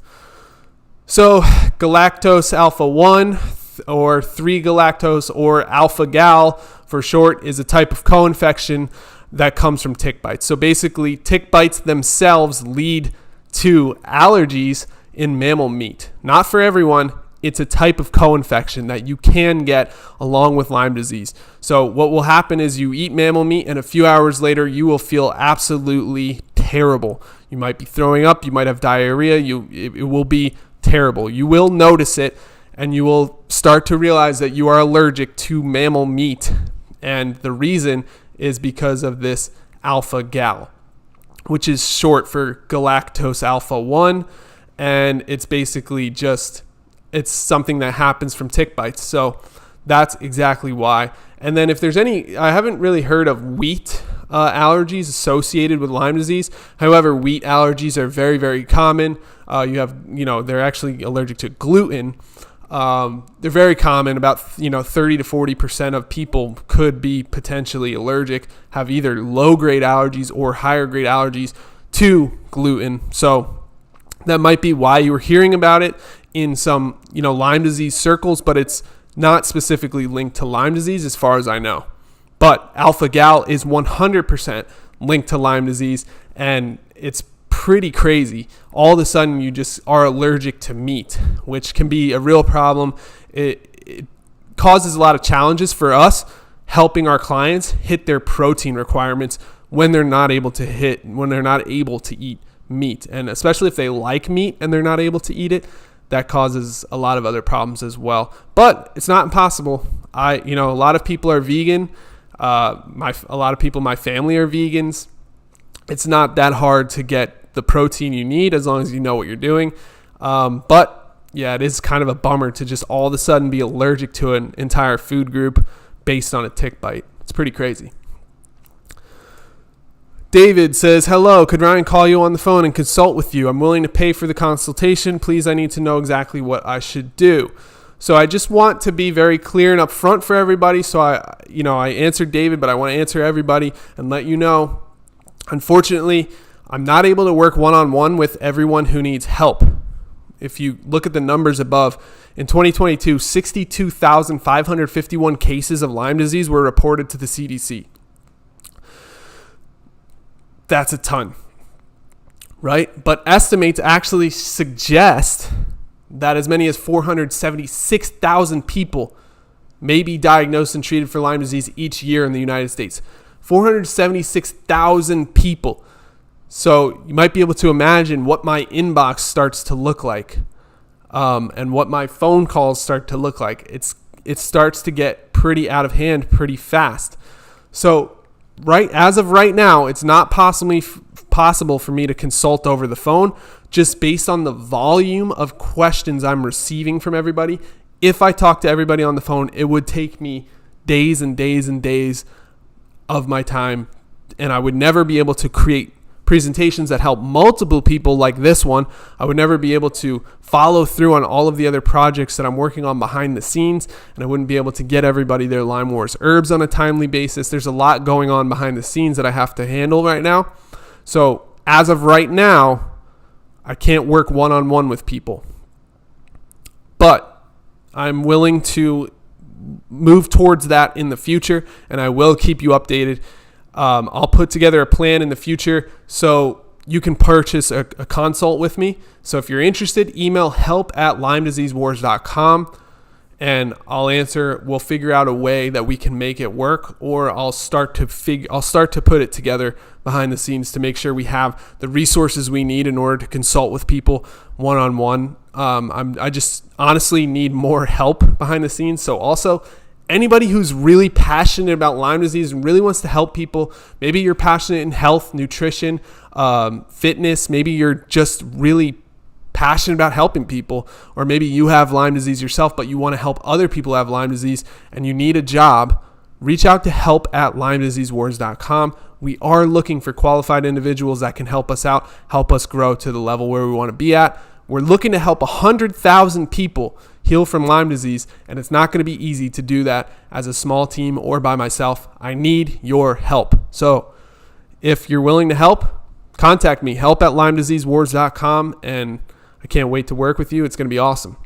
So galactose alpha 1 or 3-galactose or alpha-gal for short is a type of co-infection that comes from tick bites. So basically, tick bites themselves lead to allergies in mammal meat. Not for everyone. It's a type of co-infection that you can get along with Lyme disease. So what will happen is you eat mammal meat, and a few hours later, you will feel absolutely terrible. You might be throwing up. You might have diarrhea. It will be terrible. You will notice it, and you will start to realize that you are allergic to mammal meat. And the reason is because of this alpha-gal, which is short for galactose alpha 1. And it's basically it's something that happens from tick bites. So that's exactly why. And then if there's I haven't really heard of wheat allergies associated with Lyme disease. However, wheat allergies are very, very common. They're actually allergic to gluten. They're very common. About 30 to 40% of people could be potentially allergic, have either low-grade allergies or higher-grade allergies to gluten. So that might be why you were hearing about it in some, Lyme disease circles, but it's not specifically linked to Lyme disease as far as I know. But alpha-gal is 100% linked to Lyme disease, and it's pretty crazy. All of a sudden, you just are allergic to meat, which can be a real problem. It causes a lot of challenges for us helping our clients hit their protein requirements when they're not able to eat meat. And especially if they like meat and they're not able to eat it, that causes a lot of other problems as well. But it's not impossible. A lot of people are vegan. A lot of people in my family are vegans. It's not that hard to get the protein you need as long as you know what you're doing. But yeah, it is kind of a bummer to just all of a sudden be allergic to an entire food group based on a tick bite. It's pretty crazy. David says, hello, could Ryan call you on the phone and consult with you? I'm willing to pay for the consultation. Please, I need to know exactly what I should do. So I just want to be very clear and upfront for everybody. So I answered David, but I want to answer everybody and let you know, unfortunately, I'm not able to work one-on-one with everyone who needs help. If you look at the numbers above, in 2022, 62,551 cases of Lyme disease were reported to the CDC. That's a ton, right? But estimates actually suggest that as many as 476,000 people may be diagnosed and treated for Lyme disease each year in the United States. 476,000 people. So you might be able to imagine what my inbox starts to look like, and what my phone calls start to look like. It starts to get pretty out of hand pretty fast. So as of right now, it's not possible for me to consult over the phone just based on the volume of questions I'm receiving from everybody. If I talk to everybody on the phone, it would take me days and days and days of my time, and I would never be able to create presentations that help multiple people like this one. I would never be able to follow through on all of the other projects that I'm working on behind the scenes, and I wouldn't be able to get everybody their LymeWars herbs on a timely basis. There's a lot going on behind the scenes that I have to handle right now. So as of right now, I can't work one-on-one with people. But I'm willing to move towards that in the future, and I will keep you updated. I'll put together a plan in the future so you can purchase a consult with me. So if you're interested, email help@LymeDiseaseWars.com, and we'll figure out a way that we can make it work, or I'll start to put it together behind the scenes to make sure we have the resources we need in order to consult with people one-on-one. I just honestly need more help behind the scenes. So also, anybody who's really passionate about Lyme disease and really wants to help people, maybe you're passionate in health, nutrition, fitness, maybe you're just really passionate about helping people, or maybe you have Lyme disease yourself, but you want to help other people have Lyme disease and you need a job, reach out to help@LymeDiseaseWars.com. We are looking for qualified individuals that can help us out, help us grow to the level where we want to be at. We're looking to help 100,000 people heal from Lyme disease, and it's not going to be easy to do that as a small team or by myself. I need your help. So if you're willing to help, contact me, help@LymeDiseaseWars.com, and I can't wait to work with you. It's going to be awesome.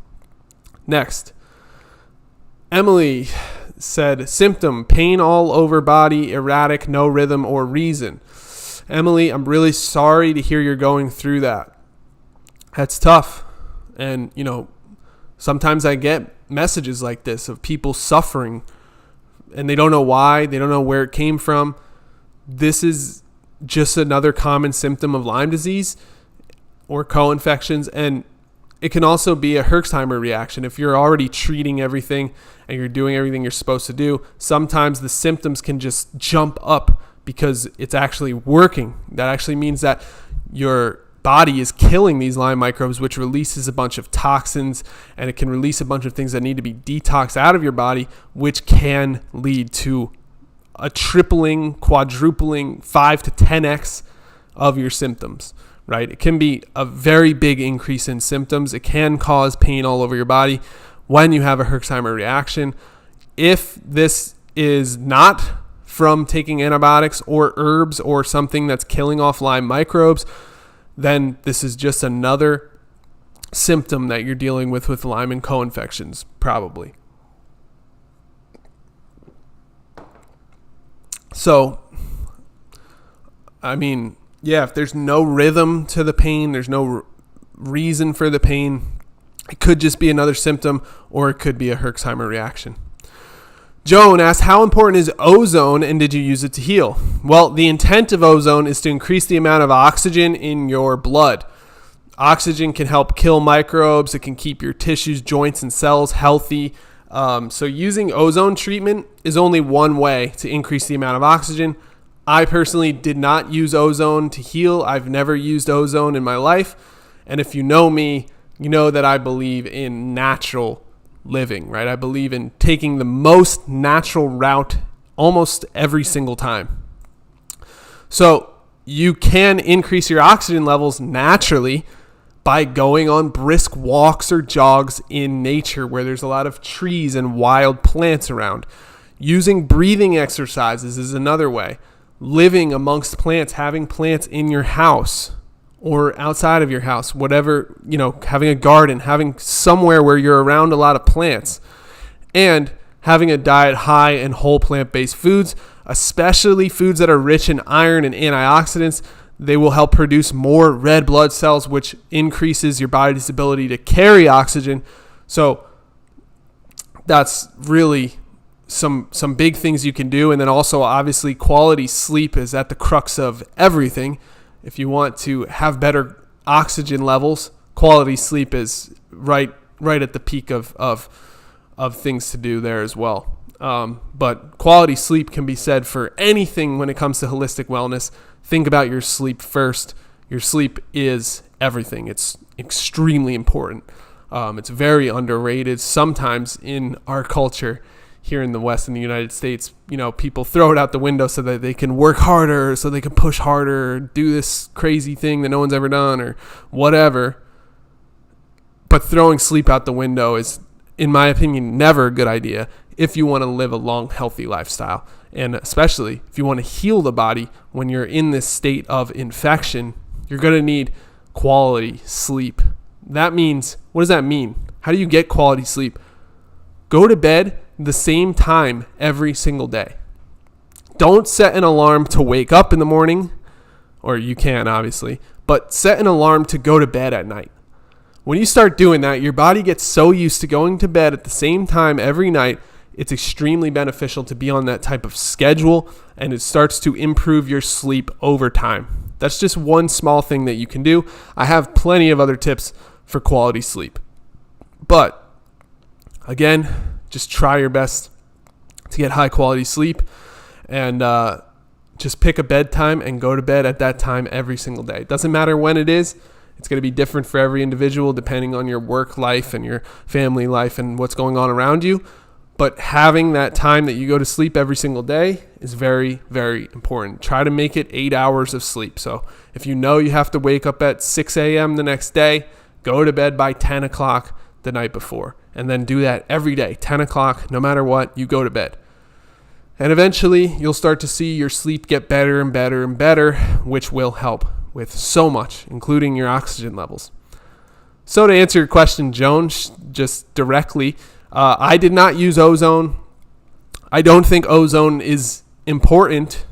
Next, Emily said, symptom, pain all over body, erratic, no rhythm or reason. Emily, I'm really sorry to hear you're going through that. That's tough. And, sometimes I get messages like this of people suffering and they don't know why, they don't know where it came from. This is just another common symptom of Lyme disease or co-infections, and it can also be a Herxheimer reaction. If you're already treating everything and you're doing everything you're supposed to do, sometimes the symptoms can just jump up because it's actually working. That actually means that your body is killing these Lyme microbes, which releases a bunch of toxins, and it can release a bunch of things that need to be detoxed out of your body, which can lead to a tripling, quadrupling, 5 to 10x of your symptoms, right? It can be a very big increase in symptoms. It can cause pain all over your body when you have a Herxheimer reaction. If this is not from taking antibiotics or herbs or something that's killing off Lyme microbes, then this is just another symptom that you're dealing with Lyme and co-infections, probably. So, if there's no rhythm to the pain, there's no reason for the pain, it could just be another symptom, or it could be a Herxheimer reaction. Joan asked, how important is ozone and did you use it to heal? Well, the intent of ozone is to increase the amount of oxygen in your blood. Oxygen can help kill microbes. It can keep your tissues, joints, and cells healthy. So using ozone treatment is only one way to increase the amount of oxygen. I personally did not use ozone to heal. I've never used ozone in my life. And if you know me, you know that I believe in natural living, right? I believe in taking the most natural route almost every single time. So you can increase your oxygen levels naturally by going on brisk walks or jogs in nature where there's a lot of trees and wild plants around. Using breathing exercises is another way. Living amongst plants, having plants in your house or outside of your house, whatever, having a garden, having somewhere where you're around a lot of plants, and having a diet high in whole plant-based foods, especially foods that are rich in iron and antioxidants. They will help produce more red blood cells, which increases your body's ability to carry oxygen. So that's really some big things you can do. And then also, obviously, quality sleep is at the crux of everything. If you want to have better oxygen levels, quality sleep is right at the peak of things to do there as well. But quality sleep can be said for anything when it comes to holistic wellness. Think about your sleep first. Your sleep is everything. It's extremely important. It's very underrated. Sometimes in our culture here in the West, in the United States, people throw it out the window so that they can work harder, so they can push harder, do this crazy thing that no one's ever done or whatever. But throwing sleep out the window is, in my opinion, never a good idea if you want to live a long, healthy lifestyle. And especially if you want to heal the body when you're in this state of infection, you're going to need quality sleep. That means, what does that mean? How do you get quality sleep? Go to bed the same time every single day. Don't set an alarm to wake up in the morning, or you can obviously, but set an alarm to go to bed at night. When you start doing that, your body gets so used to going to bed at the same time every night, it's extremely beneficial to be on that type of schedule, and it starts to improve your sleep over time. That's just one small thing that you can do. I have plenty of other tips for quality sleep. But again, just try your best to get high quality sleep, and just pick a bedtime and go to bed at that time every single day. It doesn't matter when it is. It's going to be different for every individual depending on your work life and your family life and what's going on around you. But having that time that you go to sleep every single day is very, very important. Try to make it 8 hours of sleep. So if you know you have to wake up at 6 a.m. the next day, go to bed by 10 o'clock the night before. And then do that every day, 10 o'clock, no matter what, you go to bed. And eventually, you'll start to see your sleep get better and better and better, which will help with so much, including your oxygen levels. So to answer your question, Joan, just directly, I did not use ozone. I don't think ozone is important.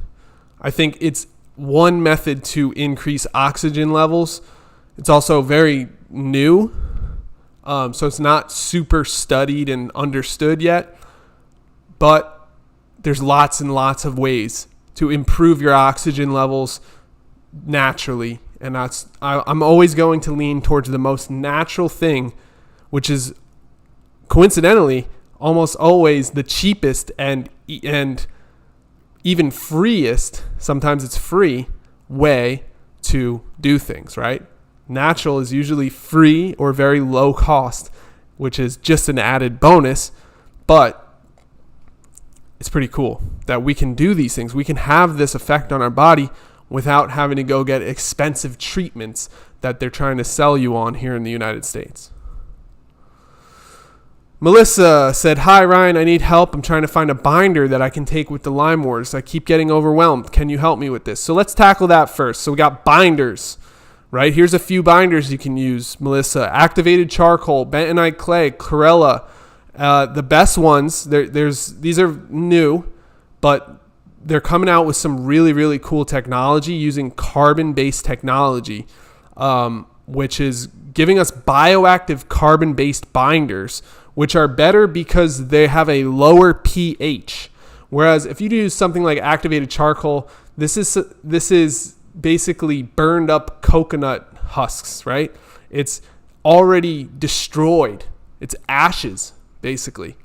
I think it's one method to increase oxygen levels. It's also very new. So it's not super studied and understood yet, but there's lots and lots of ways to improve your oxygen levels naturally. And I'm always going to lean towards the most natural thing, which is coincidentally almost always the cheapest and even freest, sometimes it's free, way to do things, right? Natural is usually free or very low cost, which is just an added bonus, but it's pretty cool that we can do these things. We can have this effect on our body without having to go get expensive treatments that they're trying to sell you on here in the United States. Melissa said, "Hi, Ryan, I need help. I'm trying to find a binder that I can take with the LymeWars. I keep getting overwhelmed. Can you help me with this?" So let's tackle that first. So we got binders, right? Here's a few binders you can use, Melissa. Activated charcoal, bentonite clay, chlorella. The best ones, these are new, but they're coming out with some really, really cool technology using carbon-based technology. which is giving us bioactive carbon-based binders, which are better because they have a lower pH. Whereas if you use something like activated charcoal, this is basically burned up coconut husks, right? It's already destroyed. It's ashes, basically.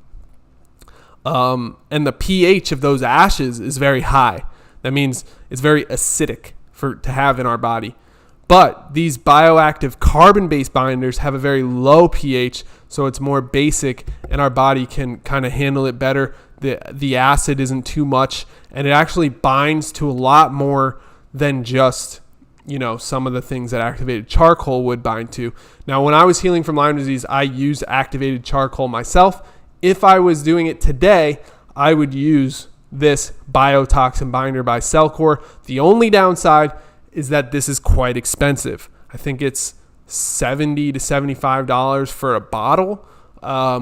And the pH of those ashes is very high. That means it's very acidic to have in our body. But these bioactive carbon-based binders have a very low pH, so it's more basic, and our body can kind of handle it better. The acid isn't too much, and it actually binds to a lot more than just, some of the things that activated charcoal would bind to. Now, when I was healing from Lyme disease, I used activated charcoal myself. If I was doing it today, I would use this biotoxin binder by Cellcore. The only downside is that this is quite expensive. I think it's $70 to $75 for a bottle,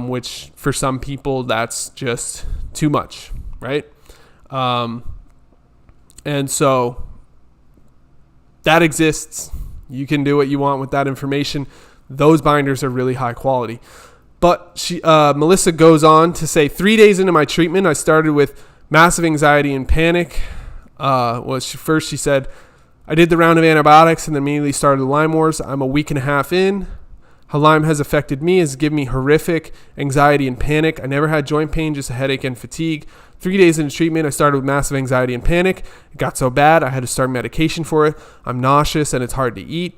which for some people that's just too much, right? And so that exists. You can do what you want with that information. Those binders are really high quality. But Melissa goes on to say, 3 days into my treatment, I started with massive anxiety and panic. First she said, I did the round of antibiotics and then immediately started the LymeWars. I'm a week and a half in. How Lyme has affected me has given me horrific anxiety and panic. I never had joint pain, just a headache and fatigue. 3 days into treatment, I started with massive anxiety and panic. It got so bad, I had to start medication for it. I'm nauseous and it's hard to eat.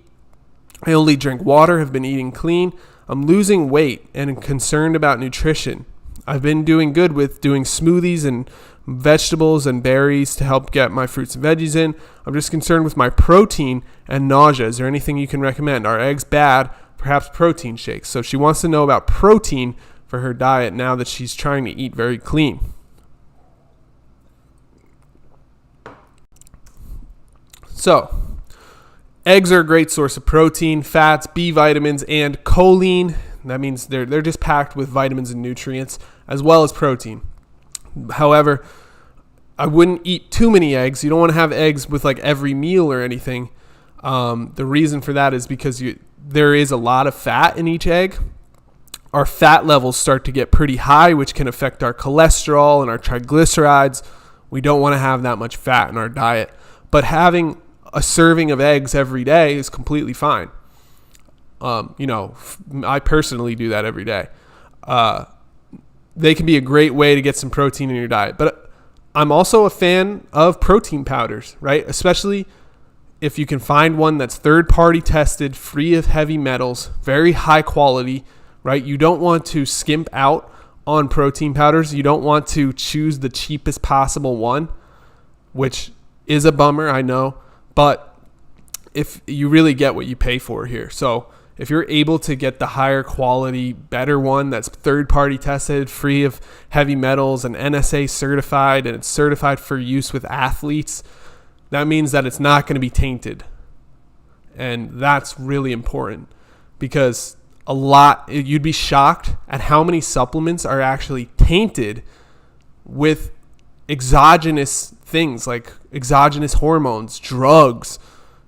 I only drink water, have been eating clean. I'm losing weight and am concerned about nutrition. I've been doing good with doing smoothies and vegetables and berries to help get my fruits and veggies in. I'm just concerned with my protein and nausea. Is there anything you can recommend? Are eggs bad? Perhaps protein shakes. So she wants to know about protein for her diet now that she's trying to eat very clean. So, eggs are a great source of protein, fats, B vitamins, and choline. That means they're just packed with vitamins and nutrients as well as protein. However, I wouldn't eat too many eggs. You don't want to have eggs with like every meal or anything. The reason for that is because there is a lot of fat in each egg. Our fat levels start to get pretty high, which can affect our cholesterol and our triglycerides. We don't want to have that much fat in our diet. But having a serving of eggs every day is completely fine. I personally do that every day. They can be a great way to get some protein in your diet. But I'm also a fan of protein powders, right? Especially if you can find one that's third-party tested, free of heavy metals, very high quality, right? You don't want to skimp out on protein powders. You don't want to choose the cheapest possible one, which is a bummer, I know. But if you really get what you pay for here. So if you're able to get the higher quality, better one that's third-party tested, free of heavy metals and NSA certified, and it's certified for use with athletes, that means that it's not going to be tainted. And that's really important because you'd be shocked at how many supplements are actually tainted with exogenous things like exogenous hormones, drugs.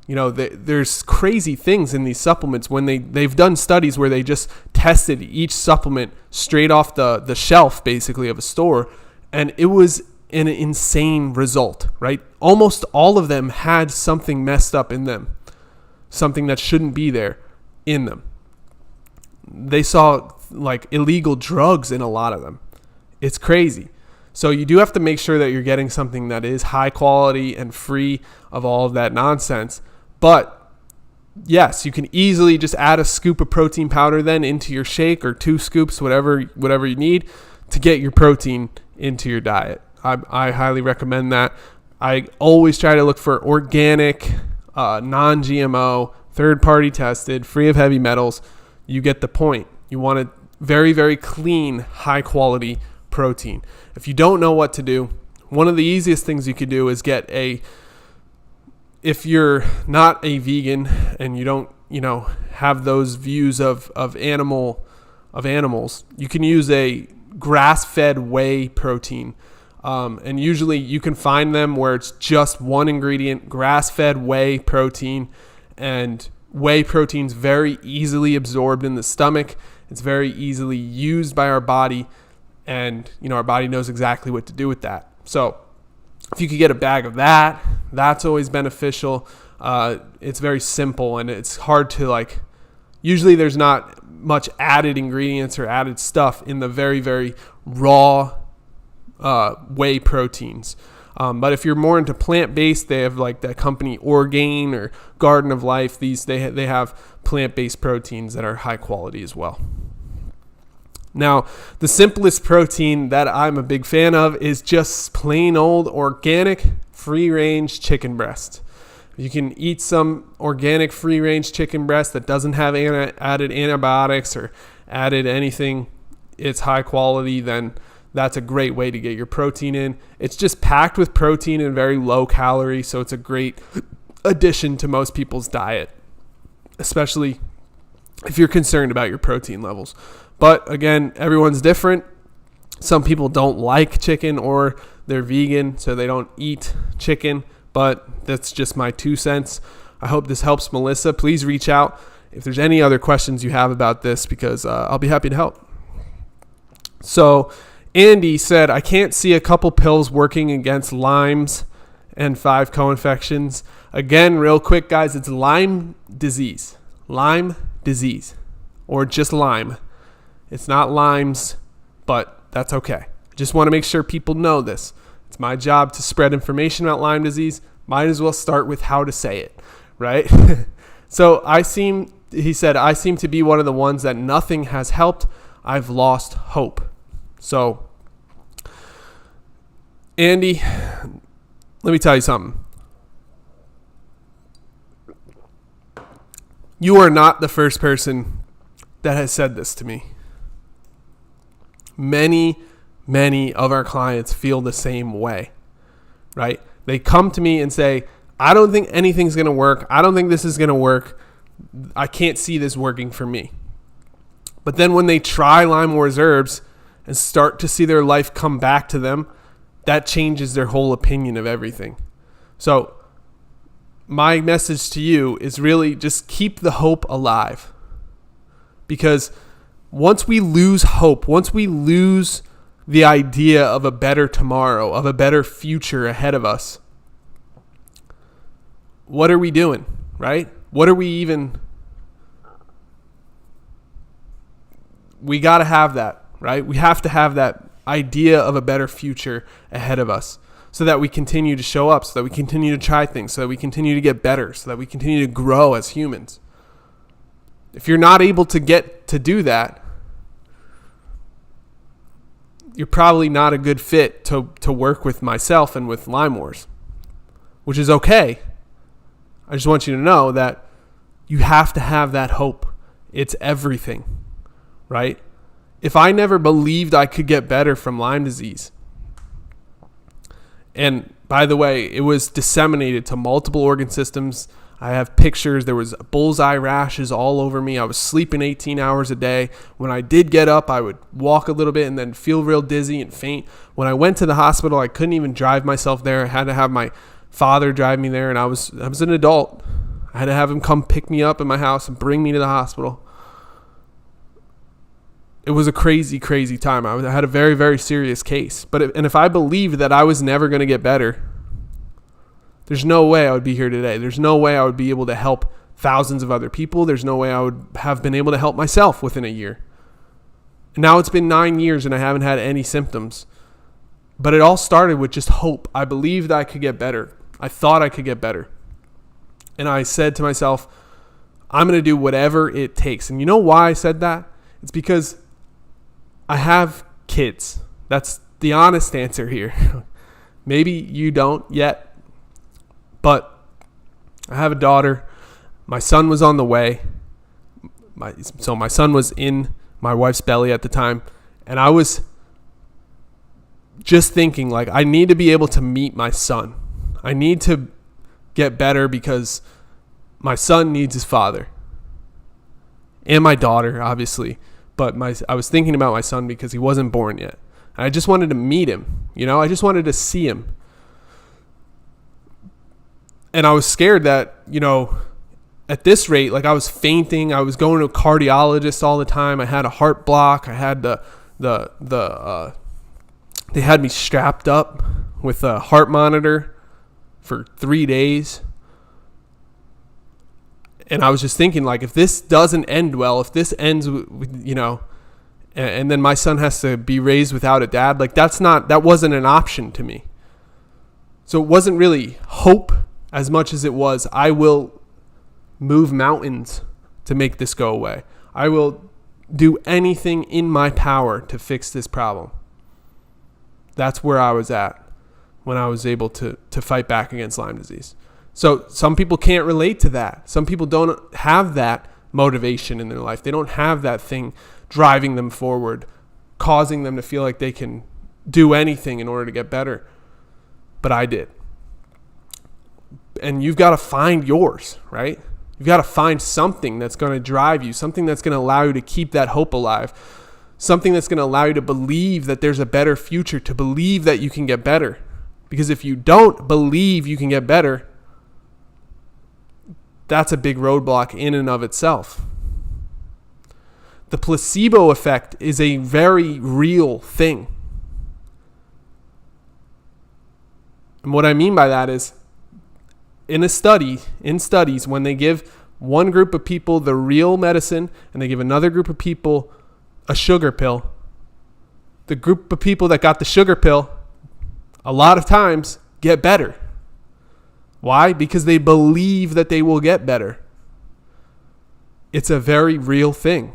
There's crazy things in these supplements when they've done studies where they just tested each supplement straight off the shelf, basically, of a store. And it was an insane result, right? Almost all of them had something messed up in them, something that shouldn't be there in them. They saw like illegal drugs in a lot of them. It's crazy. So you do have to make sure that you're getting something that is high quality and free of all of that nonsense. But yes, you can easily just add a scoop of protein powder then into your shake, or 2 scoops, whatever you need to get your protein into your diet. I highly recommend that. I always try to look for organic, non-GMO, third-party tested, free of heavy metals. You get the point. You want a very, very clean, high-quality protein. If you don't know what to do, one of the easiest things you could do is if you're not a vegan and you don't, have those views of animals, you can use a grass-fed whey protein. And usually you can find them where it's just one ingredient, grass-fed whey protein, and Whey protein's very easily absorbed in the stomach. It's very easily used by our body, and our body knows exactly what to do with that. So if you could get a bag of that, that's always beneficial. It's very simple, and it's hard to usually there's not much added ingredients or added stuff in the very, very raw whey proteins. But if you're more into plant-based, they have that company Orgain or Garden of Life. They have plant-based proteins that are high quality as well. Now, the simplest protein that I'm a big fan of is just plain old organic free-range chicken breast. You can eat some organic free-range chicken breast that doesn't have added antibiotics or added anything. It's high quality, then that's a great way to get your protein in. It's just packed with protein and very low calorie, so it's a great addition to most people's diet, especially if you're concerned about your protein levels. But again, everyone's different. Some people don't like chicken or they're vegan, so they don't eat chicken, but that's just my 2 cents. I hope this helps, Melissa. Please reach out if there's any other questions you have about this, because I'll be happy to help. So Andy said, I can't see a couple pills working against Lyme's and 5 co-infections. Again, real quick, guys, it's Lyme disease. Lyme disease. Or just Lyme. It's not Lyme's, but that's okay. I just want to make sure people know this. It's my job to spread information about Lyme disease. Might as well start with how to say it, right? So he said, I seem to be one of the ones that nothing has helped. I've lost hope. So, Andy, let me tell you something. You are not the first person that has said this to me. Many of our clients feel the same way, right? They come to me and say, I don't think anything's going to work. I don't think this is going to work. I can't see this working for me. But then when they try LymeWars herbs and start to see their life come back to them, that changes their whole opinion of everything. So my message to you is really just keep the hope alive. Because once we lose hope, once we lose the idea of a better tomorrow, of a better future ahead of us, what are we doing, right? What are we even... We got to have that, right? We have to have that idea of a better future ahead of us so that we continue to show up, so that we continue to try things, so that we continue to get better, so that we continue to grow as humans. If you're not able to get to do that, you're probably not a good fit to work with myself and with LymeWars, which is okay. I just want you to know that you have to have that hope. It's everything, right? If I never believed I could get better from Lyme disease, and by the way, it was disseminated to multiple organ systems. I have pictures. There was bullseye rashes all over me. I was sleeping 18 hours a day. When I did get up, I would walk a little bit and then feel real dizzy and faint. When I went to the hospital, I couldn't even drive myself there. I had to have my father drive me there, and I was an adult. I had to have him come pick me up in my house and bring me to the hospital. It was a crazy, crazy time. I had a very, very serious case. And if I believed that I was never going to get better, there's no way I would be here today. There's no way I would be able to help thousands of other people. There's no way I would have been able to help myself within a year. And now it's been 9 years and I haven't had any symptoms. But it all started with just hope. I believed I could get better. I thought I could get better. And I said to myself, I'm going to do whatever it takes. And you know why I said that? It's because I have kids. That's the honest answer here. Maybe you don't yet. But I have a daughter. My son was on the way. So my son was in my wife's belly at the time. And I was just thinking, I need to be able to meet my son. I need to get better because my son needs his father. And my daughter, obviously. But I was thinking about my son because he wasn't born yet. And I just wanted to meet him. I just wanted to see him. And I was scared that, at this rate, like I was fainting. I was going to a cardiologist all the time. I had a heart block. I had they had me strapped up with a heart monitor for 3 days. And I was just thinking, like, if this doesn't end well, if this ends with, and then my son has to be raised without a dad, like that wasn't an option to me. So it wasn't really hope as much as it was, I will move mountains to make this go away. I will do anything in my power to fix this problem. That's where I was at when I was able to fight back against Lyme disease. So some people can't relate to that. Some people don't have that motivation in their life. They don't have that thing driving them forward, causing them to feel like they can do anything in order to get better. But I did. And you've got to find yours, right? You've got to find something that's going to drive you, something that's going to allow you to keep that hope alive, something that's going to allow you to believe that there's a better future, to believe that you can get better. Because if you don't believe you can get better, that's a big roadblock in and of itself. The placebo effect is a very real thing. And what I mean by that is, in studies, when they give one group of people the real medicine and they give another group of people a sugar pill, the group of people that got the sugar pill a lot of times get better. Why? Because they believe that they will get better. It's a very real thing.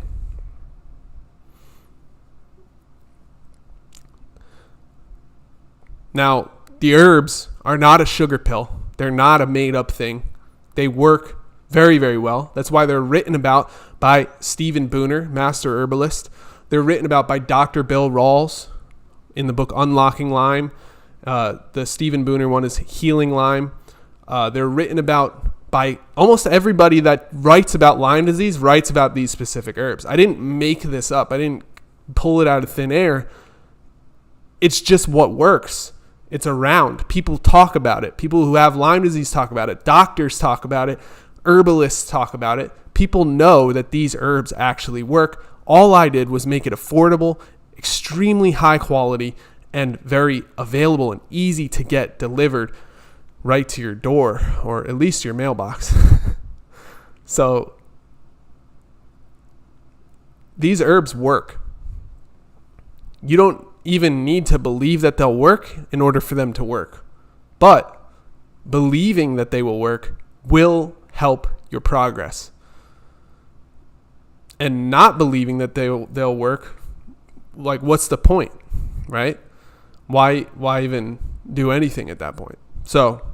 Now, the herbs are not a sugar pill. They're not a made-up thing. They work very, very well. That's why they're written about by Stephen Booner, Master Herbalist. They're written about by Dr. Bill Rawls in the book Unlocking Lyme. The Stephen Booner one is Healing Lyme. They're written about by almost everybody that writes about Lyme disease, writes about these specific herbs. I didn't make this up. I didn't pull it out of thin air. It's just what works. It's around. People talk about it. People who have Lyme disease talk about it. Doctors talk about it. Herbalists talk about it. People know that these herbs actually work. All I did was make it affordable, extremely high quality, and very available and easy to get delivered right to your door, or at least your mailbox. So these herbs work. You don't even need to believe that they'll work in order for them to work. But believing that they will work will help your progress. And not believing that they'll work, like, what's the point, right? Why even do anything at that point? So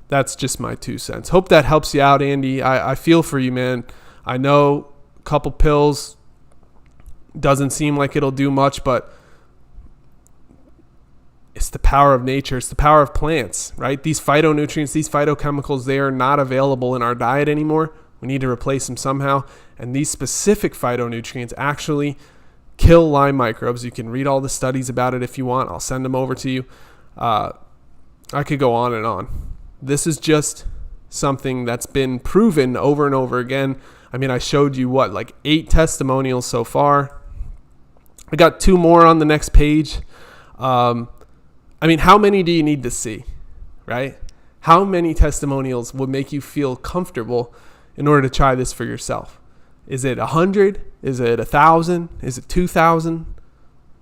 that's just my 2 cents. Hope that helps you out, Andy. I feel for you, man. I know a couple pills doesn't seem like it'll do much, but it's the power of nature. It's the power of plants, right? These phytonutrients, these phytochemicals, they are not available in our diet anymore. We need to replace them somehow. And these specific phytonutrients actually kill Lyme microbes. You can read all the studies about it if you want. I'll send them over to you. I could go on and on. This is just something that's been proven over and over again. I mean, I showed you 8 testimonials so far. I got 2 more on the next page. I mean, how many do you need to see, right? How many testimonials would make you feel comfortable in order to try this for yourself? Is it 100? Is it 1,000? Is it 2,000?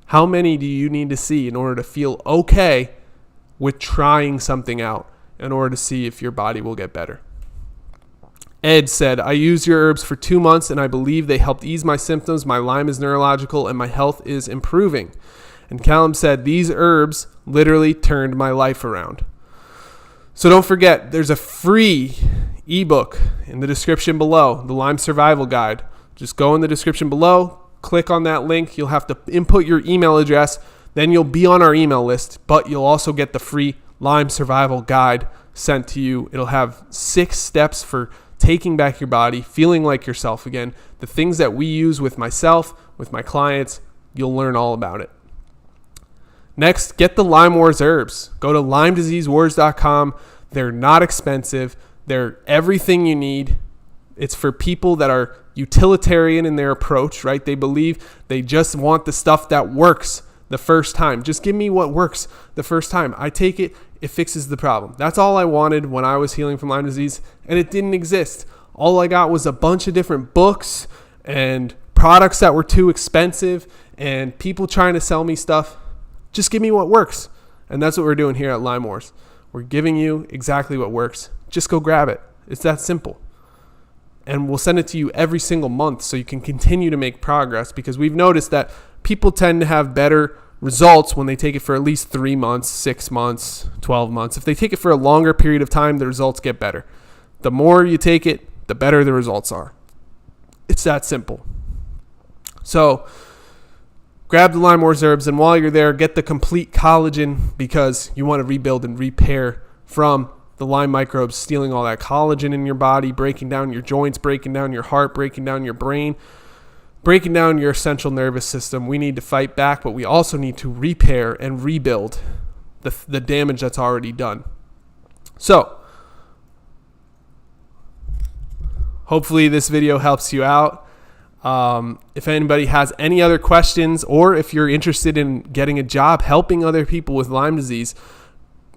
How many do you need to see in order to feel okay with trying something out in order to see if your body will get better? Ed said, I used your herbs for 2 months and I believe they helped ease my symptoms. My Lyme is neurological and my health is improving. And Callum said, these herbs literally turned my life around. So don't forget, there's a free ebook in the description below, the Lyme Survival Guide. Just go in the description below, click on that link. You'll have to input your email address. Then you'll be on our email list, but you'll also get the free Lyme Survival Guide sent to you. It'll have 6 steps for taking back your body, feeling like yourself again. The things that we use with myself, with my clients, you'll learn all about it. Next, get the LymeWars herbs. Go to LymeDiseaseWars.com. They're not expensive. They're everything you need It's for people that are utilitarian in their approach, right? They believe they just want the stuff that works the first time. Just give me what works the first time. I take it, it fixes the problem. That's all I wanted when I was healing from Lyme disease, and it didn't exist. All I got was a bunch of different books and products that were too expensive and people trying to sell me stuff. Just give me what works. And that's what we're doing here at LymeWars. We're giving you exactly what works. Just go grab it. It's that simple. And we'll send it to you every single month so you can continue to make progress, because we've noticed that people tend to have better results when they take it for at least 3 months, 6 months, 12 months. If they take it for a longer period of time, the results get better. The more you take it, the better the results are. It's that simple. So grab the LymeWars herbs, and while you're there, get the complete collagen, because you want to rebuild and repair from the Lyme microbes stealing all that collagen in your body, breaking down your joints, breaking down your heart, breaking down your brain, breaking down your central nervous system. We need to fight back, but we also need to repair and rebuild the damage that's already done. So hopefully this video helps you out. If anybody has any other questions, or if you're interested in getting a job helping other people with Lyme disease,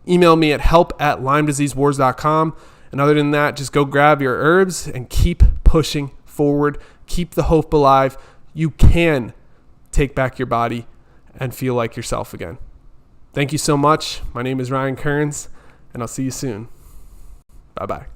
email me at help@LymeDiseaseWars.com. And other than that, just go grab your herbs and keep pushing forward. Keep the hope alive. You can take back your body and feel like yourself again. Thank you so much. My name is Ryan Kearns, and I'll see you soon. Bye-bye.